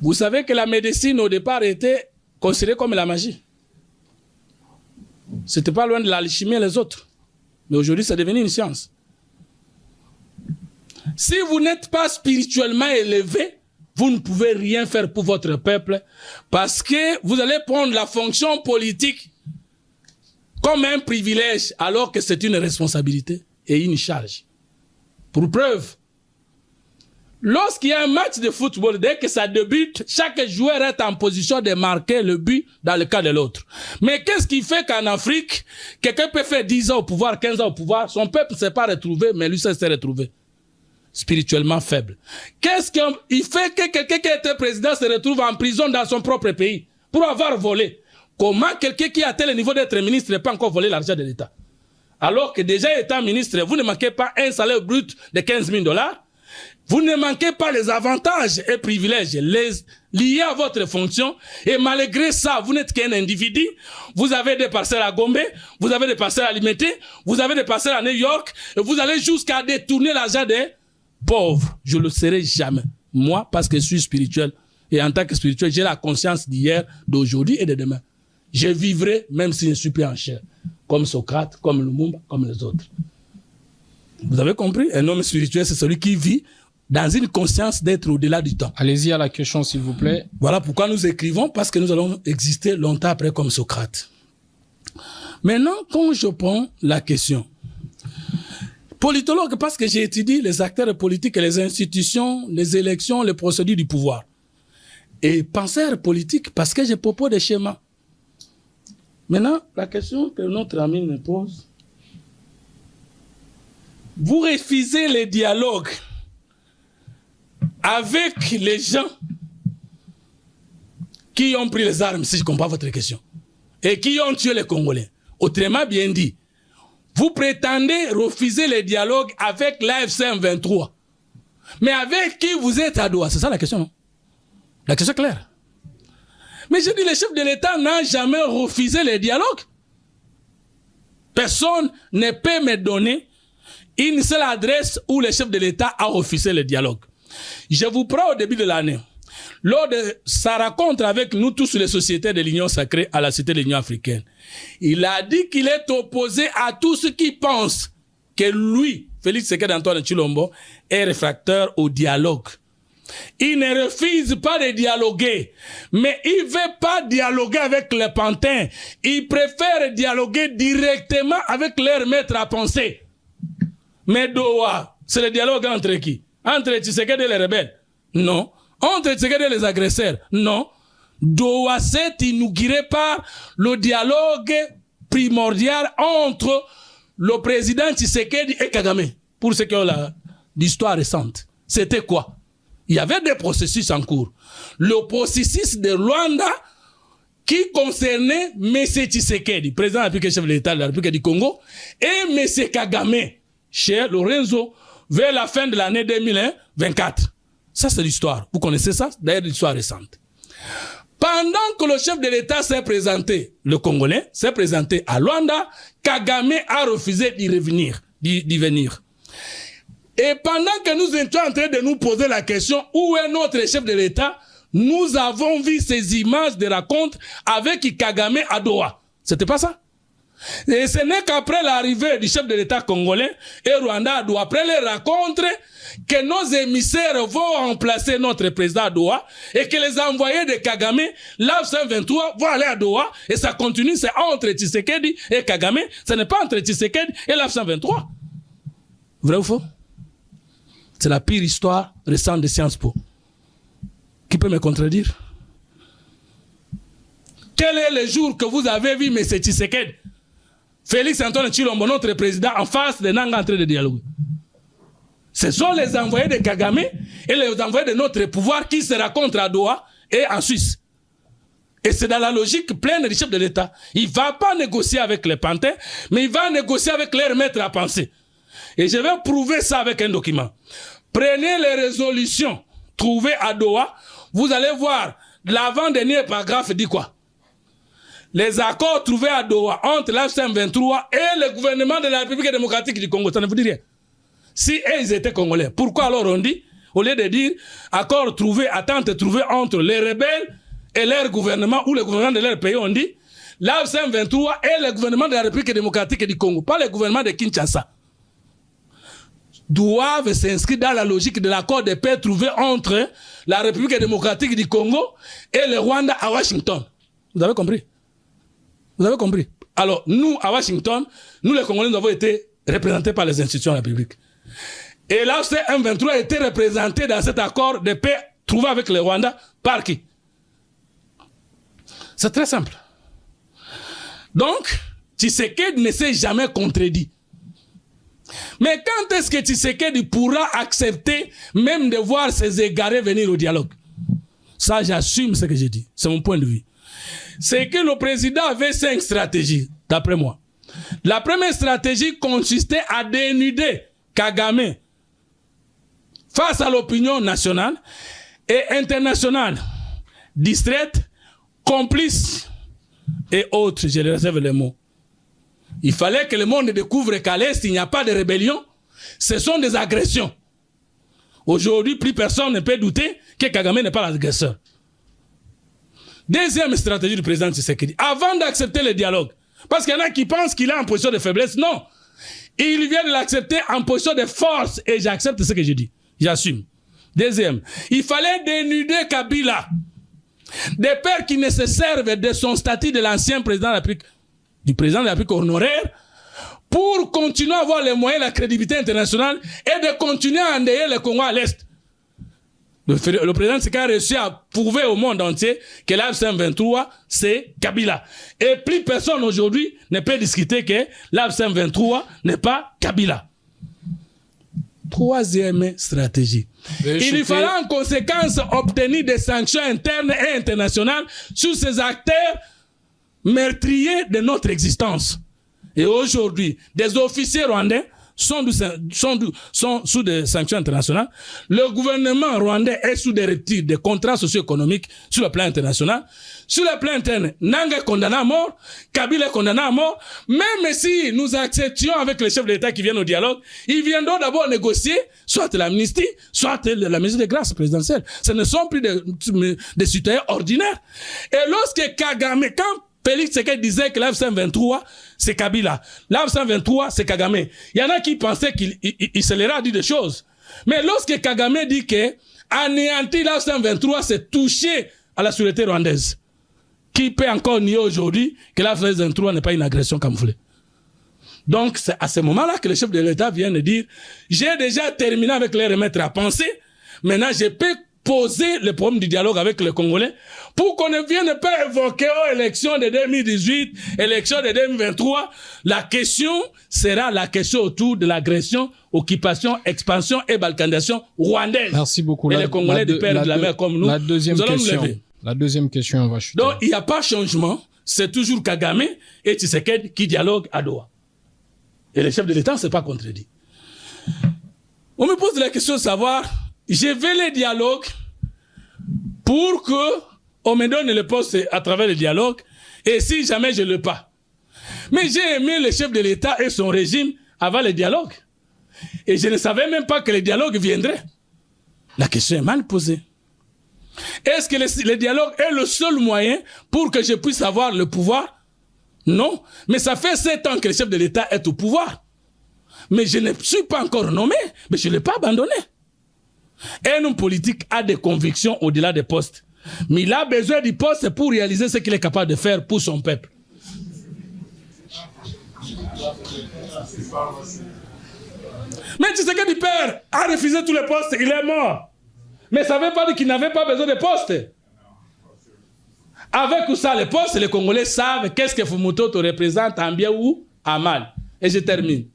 Vous savez que la médecine, au départ, était considérée comme la magie. C'était pas loin de l'alchimie et les autres. Mais aujourd'hui, c'est devenu une science. Si vous n'êtes pas spirituellement élevé, vous ne pouvez rien faire pour votre peuple parce que vous allez prendre la fonction politique comme un privilège alors que c'est une responsabilité et une charge. Pour preuve, lorsqu'il y a un match de football, dès que ça débute, chaque joueur est en position de marquer le but dans le cas de l'autre. Mais qu'est-ce qui fait qu'en Afrique, quelqu'un peut faire 10 ans au pouvoir, 15 ans au pouvoir, son peuple ne s'est pas retrouvé, mais lui s'est retrouvé spirituellement faible. Qu'est-ce qu'il fait que quelqu'un qui était président se retrouve en prison dans son propre pays pour avoir volé? Comment quelqu'un qui a tel niveau d'être ministre n'a pas encore volé l'argent de l'État? Alors que déjà étant ministre, vous ne manquez pas un salaire brut de 15 000 $, vous ne manquez pas les avantages et privilèges liés à votre fonction, et malgré ça, vous n'êtes qu'un individu, vous avez des parcelles à Gombe, vous avez des parcelles à Limité, vous avez des parcelles à New York, et vous allez jusqu'à détourner l'argent des pauvres. Je ne le serai jamais. Moi, parce que je suis spirituel, et en tant que spirituel, j'ai la conscience d'hier, d'aujourd'hui et de demain. Je vivrai même si je ne suis plus en chair, comme Socrate, comme Lumumba, comme les autres. Vous avez compris? Un homme spirituel, c'est celui qui vit dans une conscience d'être au-delà du temps. Allez-y à la question, s'il vous plaît. Voilà pourquoi nous écrivons, parce que nous allons exister longtemps après comme Socrate. Maintenant, quand je prends la question, politologue, parce que j'ai étudié les acteurs politiques et les institutions, les élections, les procédures du pouvoir. Et penseur politique, parce que je propose des schémas. Maintenant, la question que notre ami me pose, vous refusez les dialogues avec les gens qui ont pris les armes, si je comprends votre question, et qui ont tué les Congolais. Autrement bien dit, vous prétendez refuser les dialogues avec l'AFC M23. Mais avec qui vous êtes à Doha? C'est ça la question, non? La question est claire. Mais je dis, le chef de l'État n'a jamais refusé les dialogues. Personne ne peut me donner une seule adresse où le chef de l'État a refusé le dialogue. Je vous prends au début de l'année. Lors de sa rencontre avec nous tous les sociétés de l'Union sacrée à la Cité de l'Union africaine, il a dit qu'il est opposé à tous ceux qui pensent que lui, Félix Tshisekedi-Antoine Tshilombo, est réfractaire au dialogue. Il ne refuse pas de dialoguer, mais il ne veut pas dialoguer avec les pantins. Il préfère dialoguer directement avec leur maître à penser. Mais Doha, c'est le dialogue entre qui? Entre Tshisekedi et les rebelles? Non. Entre Tshisekedi et les agresseurs? Non. Doha s'est inauguré par le dialogue primordial entre le président Tshisekedi et Kagame. Pour ceux qui ont l'histoire récente. C'était quoi? Il y avait des processus en cours. Le processus de Rwanda qui concernait M. Tshisekedi, président de la République, chef de l'État de la République du Congo, et M. Kagame, cher Lorenzo, vers la fin de l'année 2024. Ça, c'est l'histoire. Vous connaissez ça? D'ailleurs, l'histoire récente. Pendant que le chef de l'État s'est présenté, le Congolais s'est présenté à Rwanda, Kagame a refusé d'y venir. Et pendant que nous étions en train de nous poser la question où est notre chef de l'État, nous avons vu ces images de rencontres avec Kagame à Doha. C'était pas ça? Et ce n'est qu'après l'arrivée du chef de l'État congolais et Rwanda à Doha, après les rencontres, que nos émissaires vont remplacer notre président à Doha et que les envoyés de Kagame, l'AF-23, vont aller à Doha et ça continue, c'est entre Tshisekedi et Kagame, ce n'est pas entre Tshisekedi et l'AF-23. Vrai ou faux? C'est la pire histoire récente de Sciences Po. Qui peut me contredire? Quel est le jour que vous avez vu M. Tshisekedi, Félix Antoine Tshilombo, notre président, en face de Nanga en train de dialoguer? Ce sont les envoyés de Kagame et les envoyés de notre pouvoir qui se rencontrent à Doha et en Suisse. Et c'est dans la logique pleine du chef de l'État. Il ne va pas négocier avec les pantins, mais il va négocier avec leur maître à penser. Et je vais prouver ça avec un document. Prenez les résolutions trouvées à Doha. Vous allez voir, l'avant-dernier paragraphe dit quoi? Les accords trouvés à Doha entre l'AFC-M23 et le gouvernement de la République démocratique du Congo. Ça ne vous dit rien. Si ils étaient congolais, pourquoi alors on dit, au lieu de dire accords trouvés, attentes trouvées entre les rebelles et leur gouvernement ou le gouvernement de leur pays, on dit l'AFC-M23 et le gouvernement de la République démocratique du Congo, pas le gouvernement de Kinshasa. doivent s'inscrire dans la logique de l'accord de paix trouvé entre la République démocratique du Congo et le Rwanda à Washington. Vous avez compris? Vous avez compris? Alors, nous, à Washington, nous les Congolais, nous avons été représentés par les institutions de la République. Et là, ce M23 a été représenté dans cet accord de paix trouvé avec le Rwanda par qui? C'est très simple. Donc, Tshisekedi ne s'est jamais contredit. Mais quand est-ce que Tshisekedi pourra accepter même de voir ses égarés venir au dialogue? Ça, j'assume ce que j'ai dit. C'est mon point de vue. C'est que le président avait 5 stratégies, d'après moi. La première stratégie consistait à dénuder Kagame face à l'opinion nationale et internationale, distraite, complice et autres, je les réserve les mots. Il fallait que le monde découvre qu'à l'Est, il n'y a pas de rébellion. Ce sont des agressions. Aujourd'hui, plus personne ne peut douter que Kagame n'est pas l'agresseur. Deuxième stratégie du président Tshisekedi, avant d'accepter le dialogue, parce qu'il y en a qui pensent qu'il est en position de faiblesse, non. Il vient de l'accepter en position de force, et j'accepte ce que je dis. J'assume. Deuxième, il fallait dénuder Kabila, des pères qui ne se servent de son statut de l'ancien président de la République, du président de la République honoraire, pour continuer à avoir les moyens, la crédibilité internationale et de continuer à endayer le Congo à l'Est. Le président Tshisekedi a réussi à prouver au monde entier que l'AFC-M23, c'est Kabila. Et plus personne aujourd'hui ne peut discuter que l'AFC-M23 n'est pas Kabila. Troisième stratégie. Il fallait en conséquence obtenir des sanctions internes et internationales sur ces acteurs meurtriers de notre existence. Et aujourd'hui, des officiers rwandais sont sous des sanctions internationales. Le gouvernement rwandais est sous des ruptures des contrats socio-économiques sur le plan international. Sur le plan interne, Nanga est condamné à mort, Kabila est condamné à mort. Même si nous acceptions avec les chefs d'État qui viennent au dialogue, ils viendront d'abord négocier soit l'amnistie, soit la mesure de grâce présidentielle. Ce ne sont plus des citoyens ordinaires. Et lorsque Kagame, quand Félix Tshisekedi disait que l'AFC-M23, c'est Kabila. L'AFC-M23, c'est Kagame. Il y en a qui pensaient qu'il se leur a dit des choses. Mais lorsque Kagame dit que anéantir l'AFC-M23, c'est toucher à la sûreté rwandaise, qui peut encore nier aujourd'hui que l'AFC-M23 n'est pas une agression camouflée? Donc, c'est à ce moment-là que le chef de l'État vient de dire « J'ai déjà terminé avec les remettre à penser. Maintenant, je peux poser le problème du dialogue avec les Congolais pour qu'on ne vienne pas évoquer aux élections de 2018, élections de 2023. La question sera la question autour de l'agression, occupation, expansion et balkanisation rwandaise. Merci beaucoup. Et les Congolais du père de la mer comme nous, la deuxième nous allons question, nous lever. La deuxième question, on va chuter. Donc, il n'y a pas de changement. C'est toujours Kagame et Tshisekedi qui dialoguent à Doha. Et le chef de l'État ne s'est pas contredit. On me pose la question de savoir, je vais les dialogues pour qu'on me donne le poste à travers le dialogue, et si jamais je ne l'ai pas. Mais j'ai aimé le chef de l'État et son régime avant le dialogue. Et je ne savais même pas que le dialogue viendrait. La question est mal posée. Est-ce que le dialogue est le seul moyen pour que je puisse avoir le pouvoir? Non. Mais ça fait 7 ans que le chef de l'État est au pouvoir. Mais je ne suis pas encore nommé, mais je ne l'ai pas abandonné. Un homme politique a des convictions au-delà des postes. Mais il a besoin du poste pour réaliser ce qu'il est capable de faire pour son peuple. Mais Tshisekedi père a refusé tous les postes, il est mort. Mais ça ne veut pas dire qu'il n'avait pas besoin de postes. Avec ou sans les postes, les Congolais savent qu'est-ce que Fumutoto représente en bien ou en mal. Et je termine.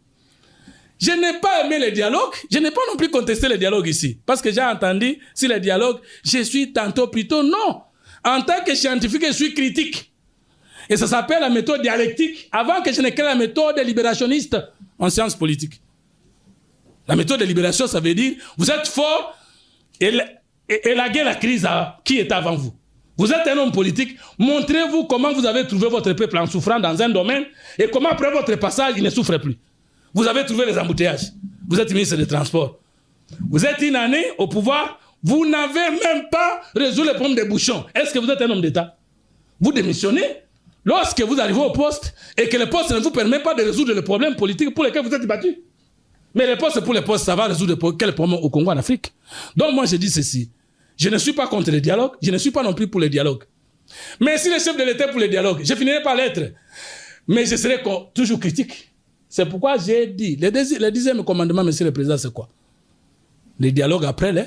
Je n'ai pas aimé le dialogue, je n'ai pas non plus contesté le dialogue ici. Parce que j'ai entendu, si le dialogue, je suis tantôt plutôt non. En tant que scientifique, je suis critique. Et ça s'appelle la méthode dialectique, avant que je n'ai créé la méthode libérationniste en sciences politiques. La méthode de libération, ça veut dire, vous êtes fort, élaguez la crise à qui est avant vous. Vous êtes un homme politique, montrez-vous comment vous avez trouvé votre peuple en souffrant dans un domaine, et comment après votre passage, il ne souffre plus. Vous avez trouvé les embouteillages. Vous êtes ministre des Transports. Vous êtes une année au pouvoir. Vous n'avez même pas résolu le problème des bouchons. Est-ce que vous êtes un homme d'État? Vous démissionnez lorsque vous arrivez au poste et que le poste ne vous permet pas de résoudre le problème politique pour lequel vous êtes battu. Mais les postes, pour les postes, ça va résoudre quel problème au Congo, en Afrique. Donc moi, je dis ceci. Je ne suis pas contre le dialogue. Je ne suis pas non plus pour le dialogue. Mais si le chef de l'État est pour le dialogue, je finirai par l'être. Mais je serai toujours critique. C'est pourquoi j'ai dit, le 10e commandement, monsieur le président, c'est quoi? Le dialogue après les.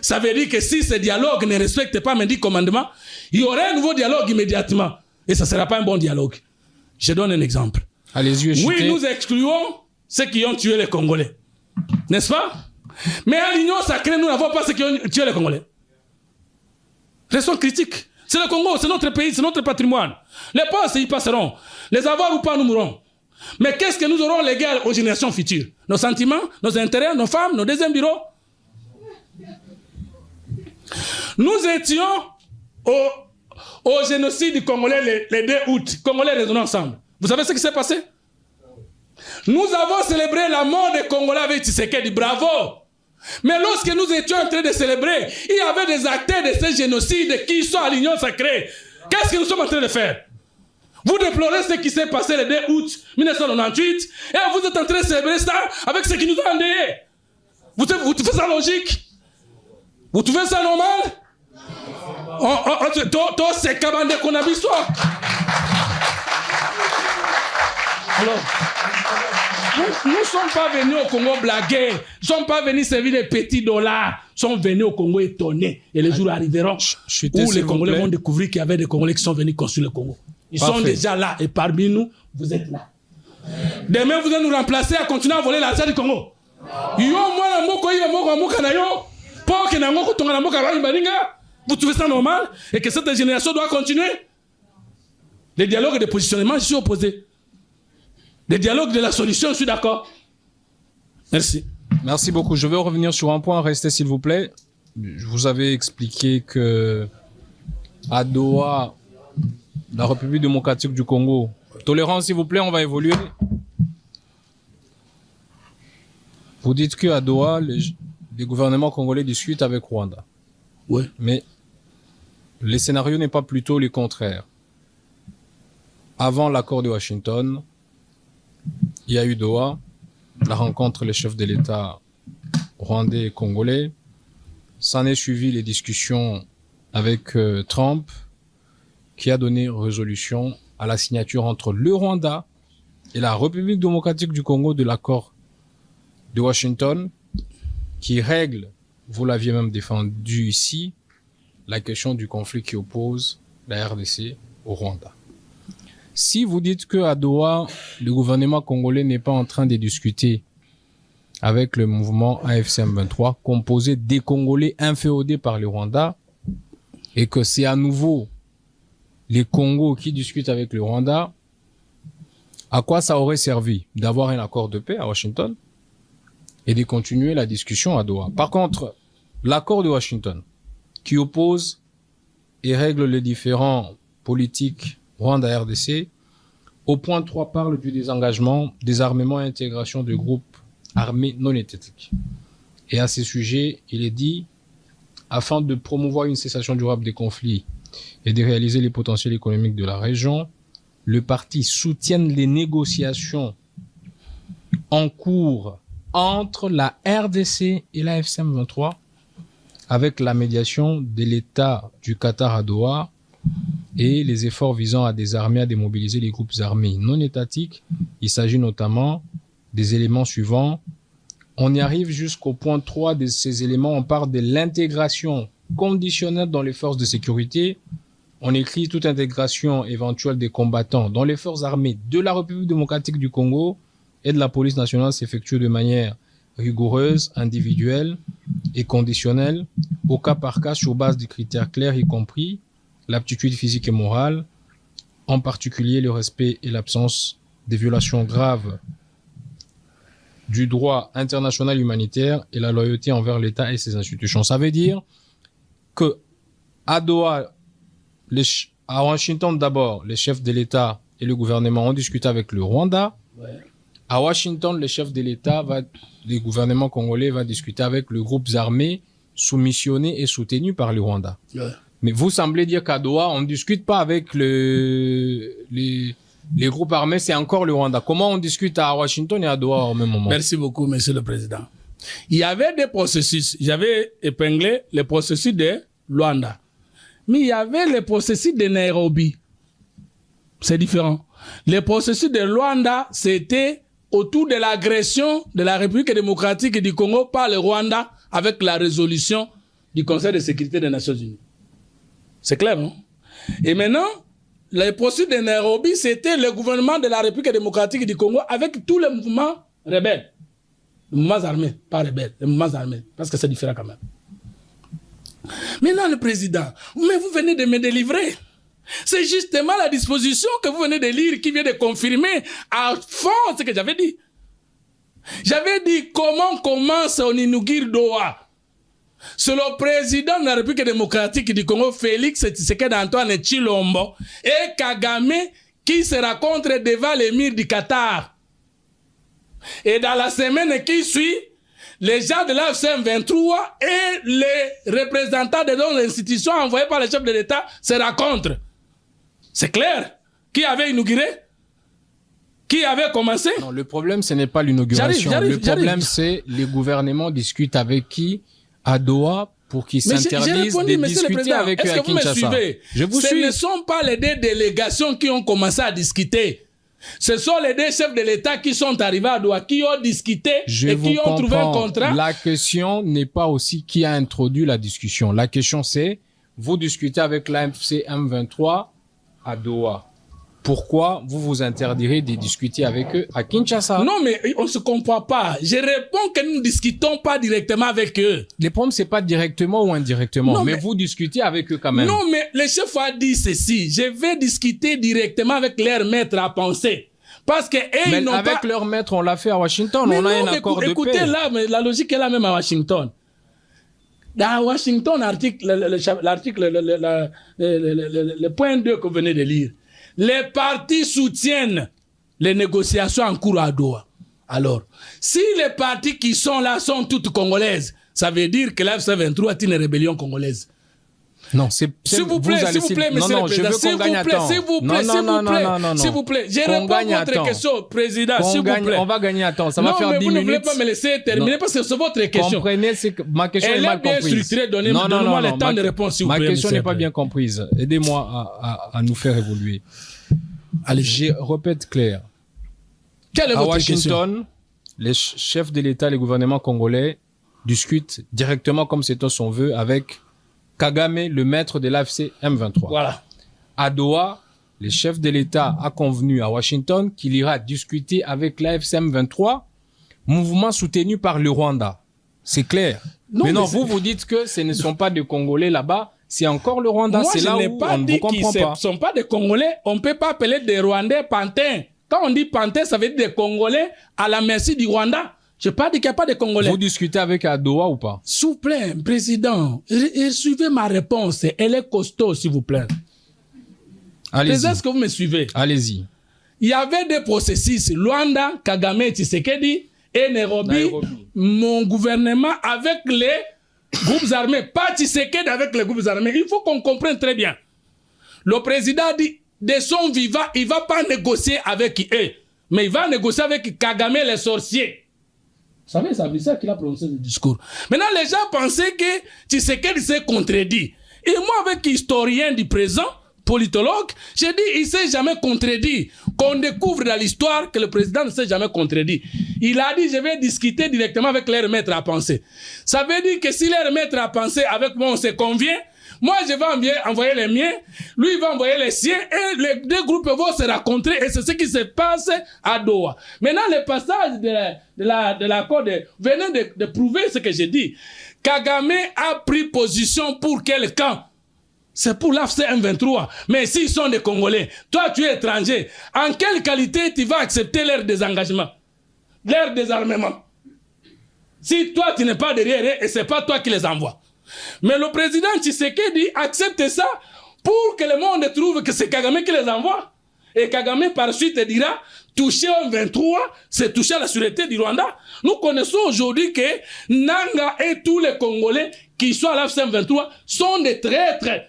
Ça veut dire que si ce dialogue ne respecte pas mes 10 commandements, il y aurait un nouveau dialogue immédiatement. Et ça ne sera pas un bon dialogue. Je donne un exemple. Allez-y, oui, nous excluons ceux qui ont tué les Congolais. N'est-ce pas? Mais à l'Union sacrée, nous n'avons pas ceux qui ont tué les Congolais. Restons critiques. C'est le Congo, c'est notre pays, c'est notre patrimoine. Les postes, ils passeront. Les avoirs ou pas, nous mourrons. Mais qu'est-ce que nous aurons légué aux générations futures? Nos sentiments, nos intérêts, nos femmes, nos deuxièmes bureaux? Nous étions au génocide congolais le 2 août. Congolais raisonnent ensemble. Vous savez ce qui s'est passé? Nous avons célébré la mort des Congolais avec Tshisekedi. Bravo! Mais lorsque nous étions en train de célébrer, il y avait des acteurs de ce génocide qui sont à l'Union sacrée. Qu'est-ce que nous sommes en train de faire? Vous déplorez ce qui s'est passé le 2 août 1998 et vous êtes en train de célébrer ça avec ce qui nous a endeuillés. Vous trouvez ça logique? Vous trouvez ça normal? C'est cabane qu'on a vu ça. Alors, nous ne sommes pas venus au Congo blaguer. Nous ne sommes pas venus servir des petits dollars. Nous sommes venus au Congo étonnés. Et les jours arriveront où les Congolais vont découvrir qu'il y avait des Congolais qui sont venus construire le Congo. Ils sont déjà là. Et parmi nous, vous êtes là. Demain, vous allez nous remplacer à continuer à voler l'argent du Congo. Vous trouvez ça normal? Et que cette génération doit continuer? Les dialogues de positionnement, je suis opposé. Les dialogues de la solution, je suis d'accord. Merci. Merci beaucoup. Je vais revenir sur un point. Restez s'il vous plaît. Je vous avais expliqué que à Doha, la République démocratique du Congo, tolérance s'il vous plaît, on va évoluer. Vous dites qu'à Doha, les gouvernements congolais discutent avec Rwanda. Oui. Mais le scénario n'est pas plutôt le contraire. Avant l'accord de Washington, il y a eu Doha, la rencontre les chefs de l'État rwandais et congolais. S'en est suivi les discussions avec Trump, qui a donné résolution à la signature entre le Rwanda et la République démocratique du Congo de l'accord de Washington, qui règle, vous l'aviez même défendu ici, la question du conflit qui oppose la RDC au Rwanda. Si vous dites qu'à Doha, le gouvernement congolais n'est pas en train de discuter avec le mouvement AFC-M23, composé des Congolais inféodés par le Rwanda, et que c'est à nouveau les Congos qui discutent avec le Rwanda, à quoi ça aurait servi d'avoir un accord de paix à Washington et de continuer la discussion à Doha? Par contre, l'accord de Washington, qui oppose et règle les différends politiques Rwanda-RDC, au point 3 parle du désengagement, désarmement et intégration de groupes armés non étatiques. Et à ce sujet, il est dit, afin de promouvoir une cessation durable des conflits et de réaliser les potentiels économiques de la région, le parti soutient les négociations en cours entre la RDC et la FCM23 avec la médiation de l'État du Qatar à Doha et les efforts visant à désarmer, à démobiliser les groupes armés non étatiques. Il s'agit notamment des éléments suivants. On y arrive jusqu'au point 3 de ces éléments. On parle de l'intégration conditionnelle dans les forces de sécurité. On écrit toute intégration éventuelle des combattants dans les forces armées de la République démocratique du Congo et de la police nationale s'effectue de manière rigoureuse, individuelle et conditionnelle, au cas par cas sur base de critères clairs, y compris l'aptitude physique et morale, en particulier le respect et l'absence des violations graves du droit international humanitaire et la loyauté envers l'État et ses institutions. Ça veut dire que à Doha, à Washington d'abord, les chefs de l'État et le gouvernement ont discuté avec le Rwanda. Ouais. À Washington, le chef de l'État le gouvernement congolais va discuter avec les groupes armés soumissionnés et soutenus par le Rwanda. Ouais. Mais vous semblez dire qu'à Doha, on ne discute pas avec les les groupes armés, c'est encore le Rwanda. Comment on discute à Washington et à Doha au même moment? Merci beaucoup, Monsieur le Président. Il y avait des processus. J'avais épinglé le processus de Luanda. Mais il y avait le processus de Nairobi. C'est différent. Le processus de Luanda, c'était autour de l'agression de la République démocratique du Congo par le Rwanda avec la résolution du Conseil de sécurité des Nations Unies. C'est clair, non? Et maintenant, le processus de Nairobi, c'était le gouvernement de la République démocratique du Congo avec tous les mouvements rebelles. Les mouvements armés, pas rebelles, les mouvements armés, parce que c'est différent quand même. Maintenant, le président, mais vous venez de me délivrer. C'est justement la disposition que vous venez de lire qui vient de confirmer à fond ce que j'avais dit. J'avais dit comment commence on inaugure Doha. C'est le président de la République démocratique du Congo, Félix Tshisekedi Antoine Tshilombo, et Kagame qui se rencontrent devant l'émir du Qatar. Et dans la semaine qui suit, les gens de l'AFC 23 et les représentants de nos institutions envoyés par le chef de l'État se rencontrent. C'est clair. Qui avait inauguré? Qui avait commencé? Non, le problème, ce n'est pas l'inauguration. Le problème, c'est les gouvernements discutent avec qui à Doha pour qu'ils s'interdisent de discuter avec eux à Kinshasa. Est-ce que vous me suivez? Je vous suis. Ce ne sont pas les deux délégations qui ont commencé à discuter. Ce sont les deux chefs de l'État qui sont arrivés à Doha, qui ont discuté et qui ont trouvé un contrat. La question n'est pas aussi qui a introduit la discussion. La question, c'est vous discutez avec l'AFC M23 à Doha. Pourquoi vous vous interdirez de discuter avec eux à Kinshasa? Non, mais on ne se comprend pas. Je réponds que nous ne discutons pas directement avec eux. Le problème, c'est pas directement ou indirectement, non, mais vous discutez avec eux quand même. Non, mais le chef a dit ceci. Je vais discuter directement avec leur maître à penser. Parce que mais ils n'ont avec pas... leur maître, on l'a fait à Washington. Mais on a un accord de paix. Écoutez là, mais la logique est la même à Washington. Dans Washington, le point 2 que vous venez de lire, les partis soutiennent les négociations en cours à Doha. Alors, si les partis qui sont là sont toutes congolaises, ça veut dire que l'AFC 23 est une rébellion congolaise. Non, s'il vous plaît, monsieur le président, s'il vous plaît, je réponds à votre question, président, s'il vous plaît. On va gagner à temps, ça va faire 10 minutes. Non, mais vous ne voulez pas me laisser terminer parce que c'est votre question. Comprenez, ma question est mal comprise. Elle est bien structurée, donnez-moi le temps de répondre, s'il vous plaît. Ma question n'est pas bien comprise. Aidez-moi à nous faire évoluer. Allez, je répète clair. Quelle est votre Washington, question? Les chefs de l'État, les gouvernements congolais discutent directement, comme c'est son vœu, avec Kagame, le maître de l'AFC M23. Voilà. À Doha, le chef de l'État a convenu à Washington qu'il ira discuter avec l'AFC M23, mouvement soutenu par le Rwanda. C'est clair. Non, mais non, vous dites que ce ne sont pas des Congolais là-bas, c'est encore le Rwanda. C'est là où on ne comprend pas. Ce ne sont pas des Congolais, on ne peut pas appeler des Rwandais pantins. Quand on dit pantins, ça veut dire des Congolais à la merci du Rwanda. Je n'ai pas dit qu'il n'y a pas de Congolais. Vous discutez avec Doha ou pas? S'il vous plaît, président, suivez ma réponse. Elle est costaud, s'il vous plaît. Allez-y. Est-ce que vous me suivez? Allez-y. Il y avait des processus. Luanda, Kagame, Tshisekedi et Nairobi. Mon gouvernement avec les groupes armés. Pas Tshisekedi avec les groupes armés. Il faut qu'on comprenne très bien. Le président dit, de son vivant, il ne va pas négocier avec eux. Mais il va négocier avec Kagame, les sorciers. Vous savez, c'est ça qu'il a prononcé le discours. Maintenant, les gens pensaient que Tshisekedi s'est contredit. Et moi, avec historien du présent, politologue, j'ai dit, il ne s'est jamais contredit. Qu'on découvre dans l'histoire que le président ne s'est jamais contredit. Il a dit, je vais discuter directement avec leur maître à penser. Ça veut dire que si leur maître à penser avec moi, on se convient, moi, je vais envoyer les miens, lui, il va envoyer les siens, et les deux groupes vont se rencontrer, et c'est ce qui se passe à Doha. Maintenant, le passage de l'accord, venez de prouver ce que j'ai dit. Kagame a pris position pour quel camp? C'est pour l'AFC M23. Mais s'ils sont des Congolais, toi, tu es étranger, en quelle qualité tu vas accepter leur désengagement, leur désarmement? Si toi, tu n'es pas derrière eux, et ce n'est pas toi qui les envoies. Mais le président Tshisekedi accepte ça pour que le monde trouve que c'est Kagame qui les envoie. Et Kagame par suite dira, toucher au 23, c'est toucher à la sûreté du Rwanda. Nous connaissons aujourd'hui que Nanga et tous les Congolais qui sont à l'AFC 23 sont des traîtres.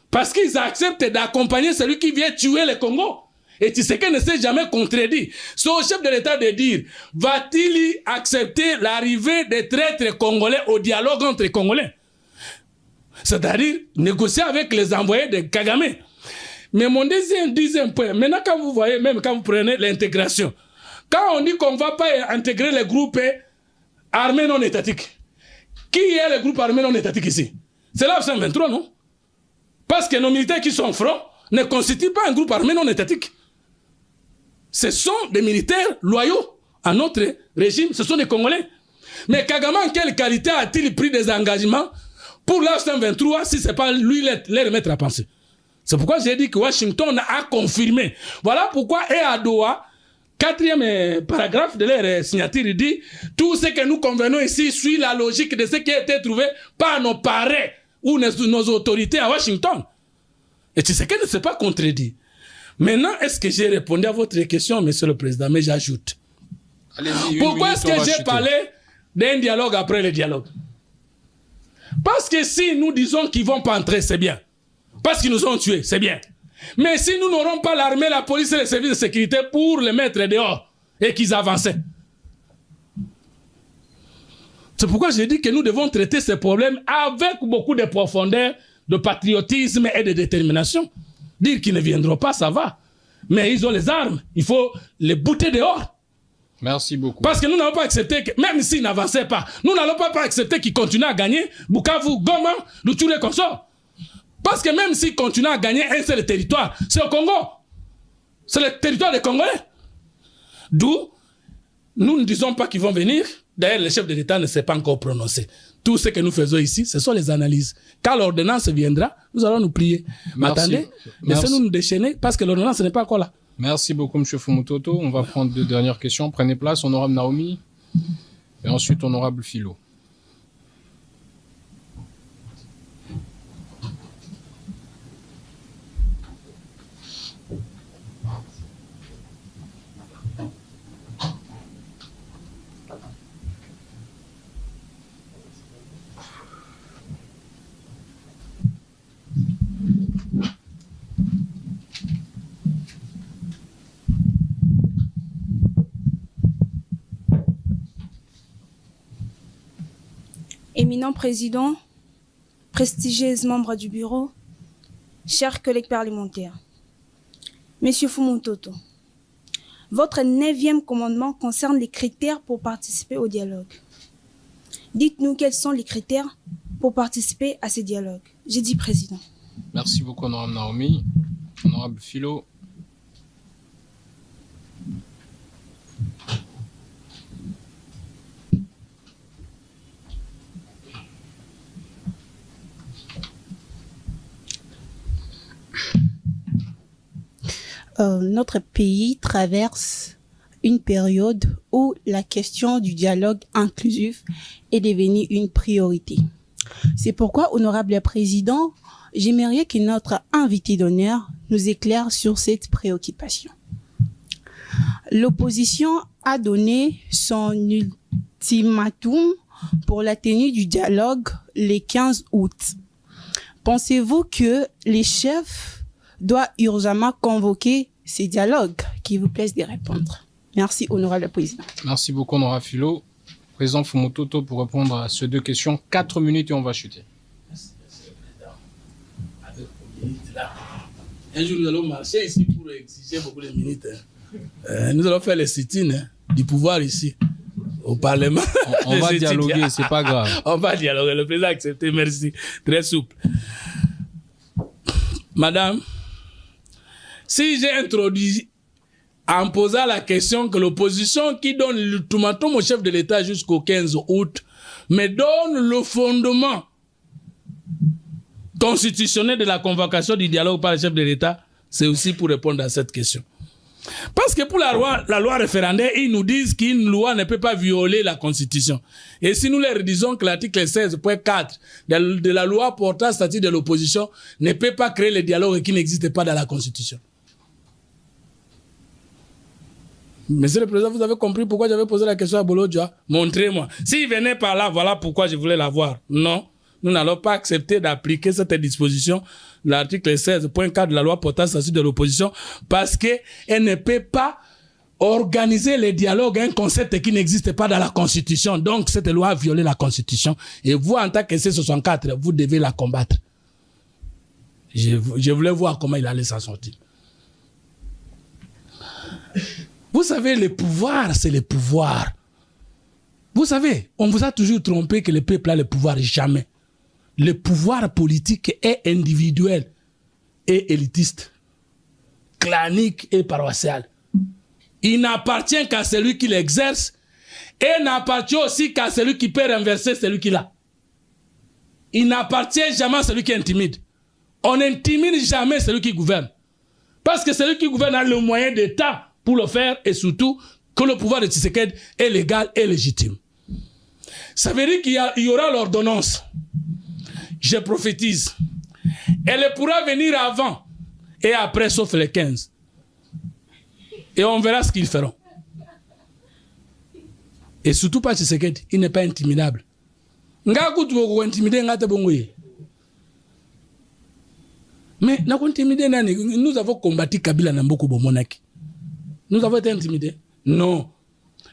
Parce qu'ils acceptent d'accompagner celui qui vient tuer le Congo. Et Tshisekedi ne s'est jamais contredit. C'est au chef de l'État de dire, va-t-il accepter l'arrivée des traîtres congolais au dialogue entre les Congolais? C'est-à-dire négocier avec les envoyés de Kagame. Mais mon deuxième point, maintenant quand vous voyez, même quand vous prenez l'intégration, quand on dit qu'on ne va pas intégrer les groupes armés non étatiques, qui est le groupe armé non étatique ici? C'est la M23, non? Parce que nos militaires qui sont au front ne constituent pas un groupe armé non étatique. Ce sont des militaires loyaux à notre régime, ce sont des Congolais. Mais Kagame, en quelle qualité a-t-il pris des engagements pour la M23 si ce n'est pas lui les remettre à penser? C'est pourquoi j'ai dit que Washington a confirmé. Voilà pourquoi, et à Doha, 4e paragraphe de leur signature, il dit tout ce que nous convenons ici suit la logique de ce qui a été trouvé par nos parrains ou nos autorités à Washington. Et tu sais qu'elle ne s'est pas contredit. Maintenant, est-ce que j'ai répondu à votre question, Monsieur le Président? Mais j'ajoute. Pourquoi est-ce que j'ai parlé d'un dialogue après le dialogue? Parce que si nous disons qu'ils ne vont pas entrer, c'est bien. Parce qu'ils nous ont tués, c'est bien. Mais si nous n'aurons pas l'armée, la police et les services de sécurité pour les mettre dehors et qu'ils avançaient. C'est pourquoi j'ai dit que nous devons traiter ces problèmes avec beaucoup de profondeur, de patriotisme et de détermination. Dire qu'ils ne viendront pas, ça va. Mais ils ont les armes. Il faut les bouter dehors. Merci beaucoup. Parce que nous n'allons pas accepter, que, même s'ils n'avançaient pas, nous n'allons pas accepter qu'ils continuent à gagner Bukavu, Goma, Rutshuru et consorts. Parce que même s'ils continuent à gagner un seul territoire, c'est au Congo. C'est le territoire des Congolais. D'où, nous ne disons pas qu'ils vont venir. D'ailleurs, le chef de l'État ne s'est pas encore prononcé. Tout ce que nous faisons ici, ce sont les analyses. Quand l'ordonnance viendra, nous allons nous plier. Merci. Attendez, laissez-nous nous déchaîner parce que l'ordonnance n'est pas encore là. Merci beaucoup, M. Fumutoto. On va prendre 2 dernières questions. Prenez place, honorable Naomi. Et ensuite, honorable Philo. Éminent président, prestigieux membres du bureau, chers collègues parlementaires, Monsieur Fumutoto, votre 9e commandement concerne les critères pour participer au dialogue. Dites-nous quels sont les critères pour participer à ce dialogue. J'ai dit président. Merci beaucoup, honorable Naomi. Honorable Philo. Notre pays traverse une période où la question du dialogue inclusif est devenue une priorité. C'est pourquoi, honorable président, j'aimerais que notre invité d'honneur nous éclaire sur cette préoccupation. L'opposition a donné son ultimatum pour la tenue du dialogue le 15 août. Pensez-vous que les chefs doivent urgemment convoquer ces dialogues? Qu'il vous plaise de répondre. Merci, honorable président. Merci beaucoup, honorable Philo. Président Fumutoto, pour répondre à ces 2 questions, 4 minutes et on va chuter. Un jour, nous allons marcher ici pour exiger beaucoup de minutes. Nous allons faire les sit-ins du pouvoir ici, au Parlement. On va dialoguer, c'est pas grave. On va dialoguer. Le président a accepté, merci. Très souple. Madame, si j'ai introduit en posant la question que l'opposition qui donne l'ultimatum au chef de l'État jusqu'au 15 août, me donne le fondement constitutionnel de la convocation du dialogue par le chef de l'État, c'est aussi pour répondre à cette question. Parce que pour la loi référendaire, ils nous disent qu'une loi ne peut pas violer la Constitution. Et si nous leur disons que l'article 16.4 de la loi portant statut de l'opposition ne peut pas créer le dialogue qui n'existe pas dans la Constitution. Monsieur le Président, vous avez compris pourquoi j'avais posé la question à Bolodja? Montrez-moi. S'il venait par là, voilà pourquoi je voulais la voir. Non. nous n'allons pas accepter d'appliquer cette disposition de l'article 16.4 de la loi portant statut de l'opposition parce qu'elle ne peut pas organiser les dialogues, un concept qui n'existe pas dans la Constitution. Donc, cette loi a violé la Constitution. Et vous, en tant que C64, vous devez la combattre. Je voulais voir comment il allait s'en sortir. Vous savez, le pouvoir, c'est le pouvoir. Vous savez, on vous a toujours trompé que le peuple a le pouvoir. Jamais. Le pouvoir politique est individuel et élitiste, clanique et paroissial. Il n'appartient qu'à celui qui l'exerce et n'appartient aussi qu'à celui qui peut renverser celui qui l'a. Il n'appartient jamais à celui qui intimide. On n'intimide jamais celui qui gouverne. Parce que celui qui gouverne a le moyen d'État pour le faire et surtout que le pouvoir de Tshisekedi est légal et légitime. Ça veut dire qu'il y aura l'ordonnance. Je prophétise. Elle pourra venir avant et après, sauf les 15. Et on verra ce qu'ils feront. Et surtout pas Tshisekedi, il n'est pas intimidable. Mais nous avons combattu Kabila Namboko Bomonaki. Nous avons été intimidés. Non.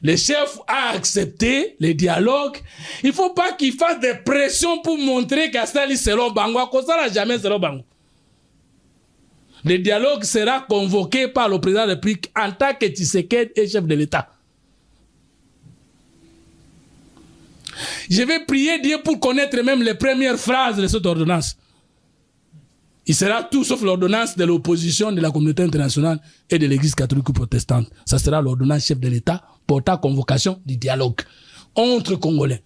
Le chef a accepté les dialogues. Il ne faut pas qu'il fasse des pressions pour montrer qu'Astali selon Bango. À cause ça, jamais selon Bango. Le dialogue sera convoqué par le président de la République en tant que Tshisekedi et chef de l'État. Je vais prier Dieu pour connaître même les premières phrases de cette ordonnance. Il sera tout sauf l'ordonnance de l'opposition de la communauté internationale et de l'église catholique ou protestante. Ça sera l'ordonnance chef de l'État portant convocation du dialogue entre Congolais.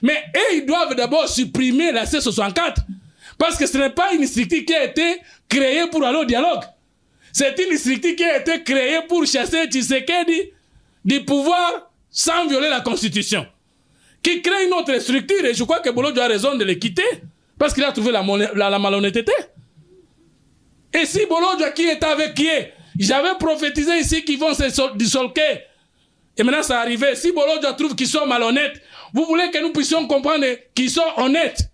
Mais ils doivent d'abord supprimer la C64 parce que ce n'est pas une structure qui a été créée pour aller au dialogue. C'est une structure qui a été créée pour chasser Tshisekedi du pouvoir sans violer la Constitution. Qui crée une autre structure et je crois que Bolodjo a raison de le quitter parce qu'il a trouvé la malhonnêteté. Et si Bolodjo qui est avec qui est, j'avais prophétisé ici qu'ils vont se dissolquer. Et maintenant ça arrive. Si Bolodjo trouve qu'ils sont malhonnêtes, vous voulez que nous puissions comprendre qu'ils sont honnêtes.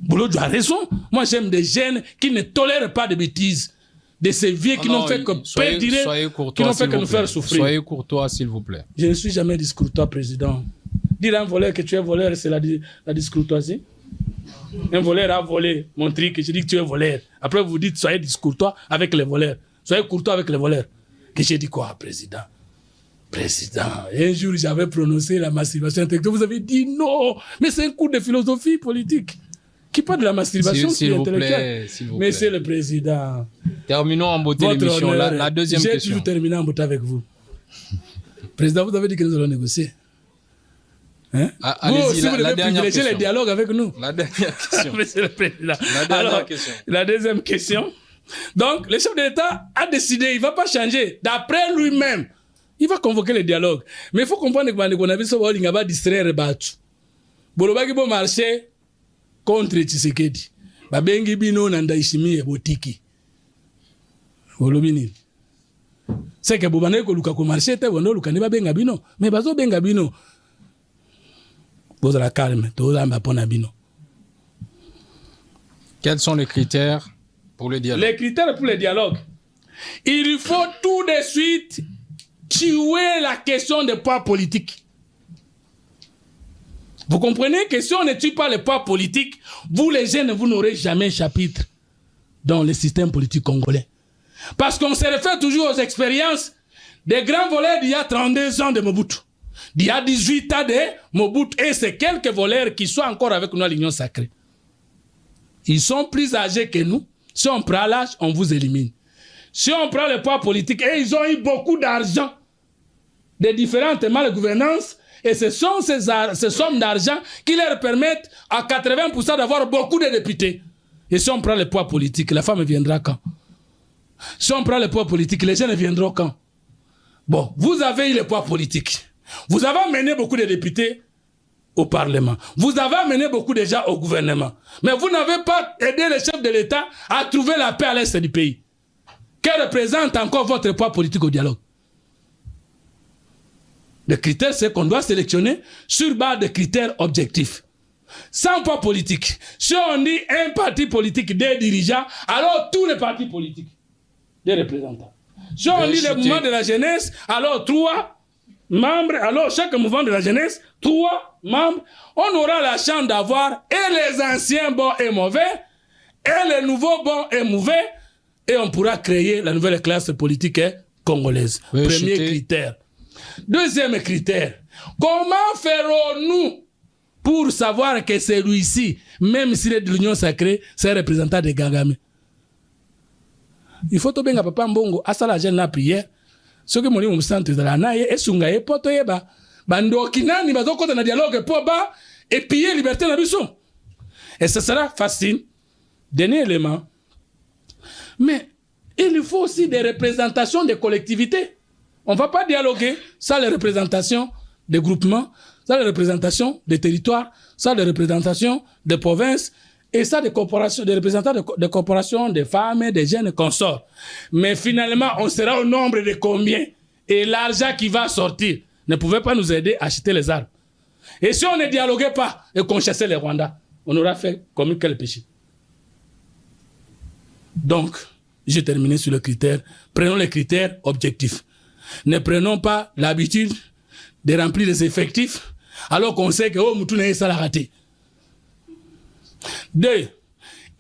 Bolodjo a raison. Moi j'aime des jeunes qui ne tolèrent pas de bêtises. De ces vieux qui n'ont fait que pédirer, qui n'ont fait que nous faire souffrir. Soyez courtois s'il vous plaît. Je ne suis jamais discourtois, président. Dire à un voleur que tu es voleur, c'est la discourtoisie. Un voleur a volé mon truc, je dis que tu es voleur. Après, vous dites, soyez discourtois avec les voleurs. Soyez courtois avec les voleurs. Que j'ai dit quoi, président? Président, un jour, j'avais prononcé la masturbation intellectuelle. Vous avez dit non. Mais c'est un cours de philosophie politique. Qui parle de la masturbation intellectuelle. Monsieur le Président. Terminons en beauté l'émission. La deuxième question. J'ai toujours terminé en beauté avec vous. Président, vous avez dit que nous allons négocier. Hein? Vous aussi, vous devez privilégier les dialogues avec nous. La dernière question. Monsieur le Président. Alors, question. La deuxième question. Donc, le chef de l'État a décidé, il ne va pas changer. D'après lui-même, il va convoquer les dialogues. Mais il faut comprendre que il va distraire Batu. Bolobaki va marcher contre Tshisekedi. Babengi bino nandaishimi botiki. Bolobini. C'est que Bobane ko luka ko marcher te wono luka ne babenga bino. Mais bazo benga bino. La calme. Quels sont les critères pour le dialogue? Les critères pour le dialogue. Il faut tout de suite tuer la question des poids politiques. Vous comprenez que si on ne tue pas les poids politiques, vous les jeunes, vous n'aurez jamais un chapitre dans le système politique congolais. Parce qu'on se réfère toujours aux expériences des grands voleurs d'il y a 32 ans de Mobutu. Il y a 18 ans de Mobutu et c'est quelques voleurs qui sont encore avec nous à l'Union sacrée. Ils sont plus âgés que nous. Si on prend l'âge, on vous élimine. Si on prend le poids politique, et ils ont eu beaucoup d'argent de différentes malgouvernances, et ce sont ces sommes d'argent qui leur permettent à 80% d'avoir beaucoup de députés. Et si on prend le poids politique, la femme viendra quand? Si on prend le poids politique, les jeunes viendront quand? Bon, vous avez eu le poids politique. Vous avez amené beaucoup de députés au Parlement. Vous avez amené beaucoup de gens au gouvernement. Mais vous n'avez pas aidé le chef de l'État à trouver la paix à l'est du pays. Que représente encore votre poids politique au dialogue? Le critère, c'est qu'on doit sélectionner sur base de critères objectifs. sans poids politique. Si on dit un parti politique, des dirigeants, alors tous les partis politiques, des représentants. Si on dit le mouvement de la jeunesse, alors 3 membres, alors chaque mouvement de la jeunesse, 3 membres, on aura la chance d'avoir et les anciens bons et mauvais, et les nouveaux bons et mauvais, et on pourra créer la nouvelle classe politique congolaise. Premier critère. Deuxième critère, comment ferons-nous pour savoir que celui-ci, même s'il est de l'Union sacrée, c'est un représentant de Gangame? Il faut que papa mbongo asala jeune na prière. Ce que mon centre de la naie et sungaye poto yeba bando kinani bazoko na dialogue pour ba et piller liberté na biso. Et ce sera facile. Dernier élément. Mais il faut aussi des représentations des collectivités. On ne va pas dialoguer sans les représentations des groupements, sans les représentations des territoires, sans les représentations des provinces, et ça des corporations, des représentants de corporations, des femmes, des jeunes consorts. Mais finalement, on sera au nombre de combien? Et l'argent qui va sortir ne pouvait pas nous aider à acheter les armes. Et si on ne dialoguait pas et qu'on chassait les Rwandais, on aura fait comme quel péché? Donc, j'ai terminé sur le critère. Prenons les critères objectifs. Ne prenons pas l'habitude de remplir les effectifs alors qu'on sait que oh, Moutoune ça l'a raté. 2.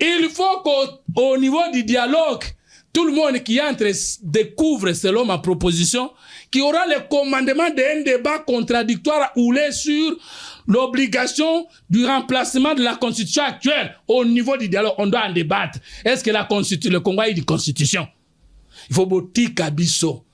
Il faut qu'au niveau du dialogue, tout le monde qui entre découvre, selon ma proposition, qu'il y aura le commandement d'un débat contradictoire oulé sur l'obligation du remplacement de la constitution actuelle. Au niveau du dialogue, on doit en débattre. Est-ce que le Congo a une constitution? Il faut botter Kabiso.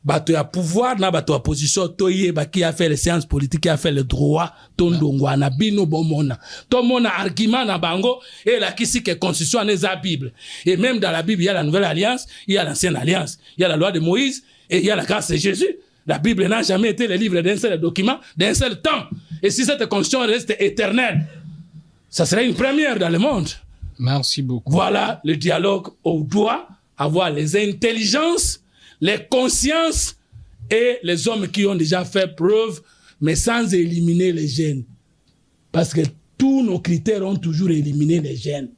Bato ya pouvoir na bato ya position toye ba qui a fait les sciences politiques, qui a fait le droit tondongwa na bino bomona to mona argument na bango et la kisi que constitution n'est la Bible. Et même dans la Bible il y a la nouvelle alliance, il y a l'ancienne alliance, il y a la loi de Moïse et il y a la grâce de Jésus. La Bible n'a jamais été le livre d'un seul document, d'un seul temps. Et si cette constitution reste éternelle, ça serait une première dans le monde. Merci beaucoup. Voilà le dialogue. On doit avoir les intelligences, les consciences et les hommes qui ont déjà fait preuve, mais sans éliminer les gènes. Parce que tous nos critères ont toujours éliminé les gènes.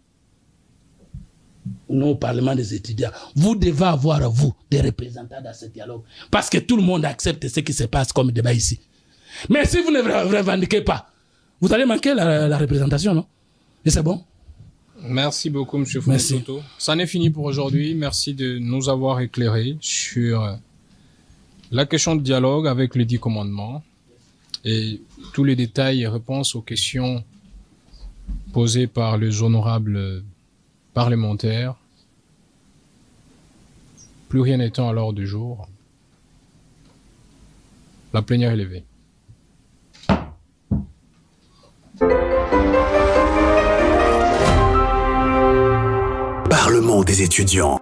Nous, au Parlement des étudiants, vous devez avoir, vous, des représentants dans ce dialogue. Parce que tout le monde accepte ce qui se passe comme débat ici. Mais si vous ne revendiquez pas, vous allez manquer la représentation, non? Et c'est bon? Merci beaucoup, M. Fumutoto. Ça n'est fini pour aujourd'hui. Merci de nous avoir éclairés sur la question de dialogue avec les 10 commandements et tous les détails et réponses aux questions posées par les honorables parlementaires. Plus rien n'étant à l'ordre du jour, la plénière est levée. Parlement des étudiants.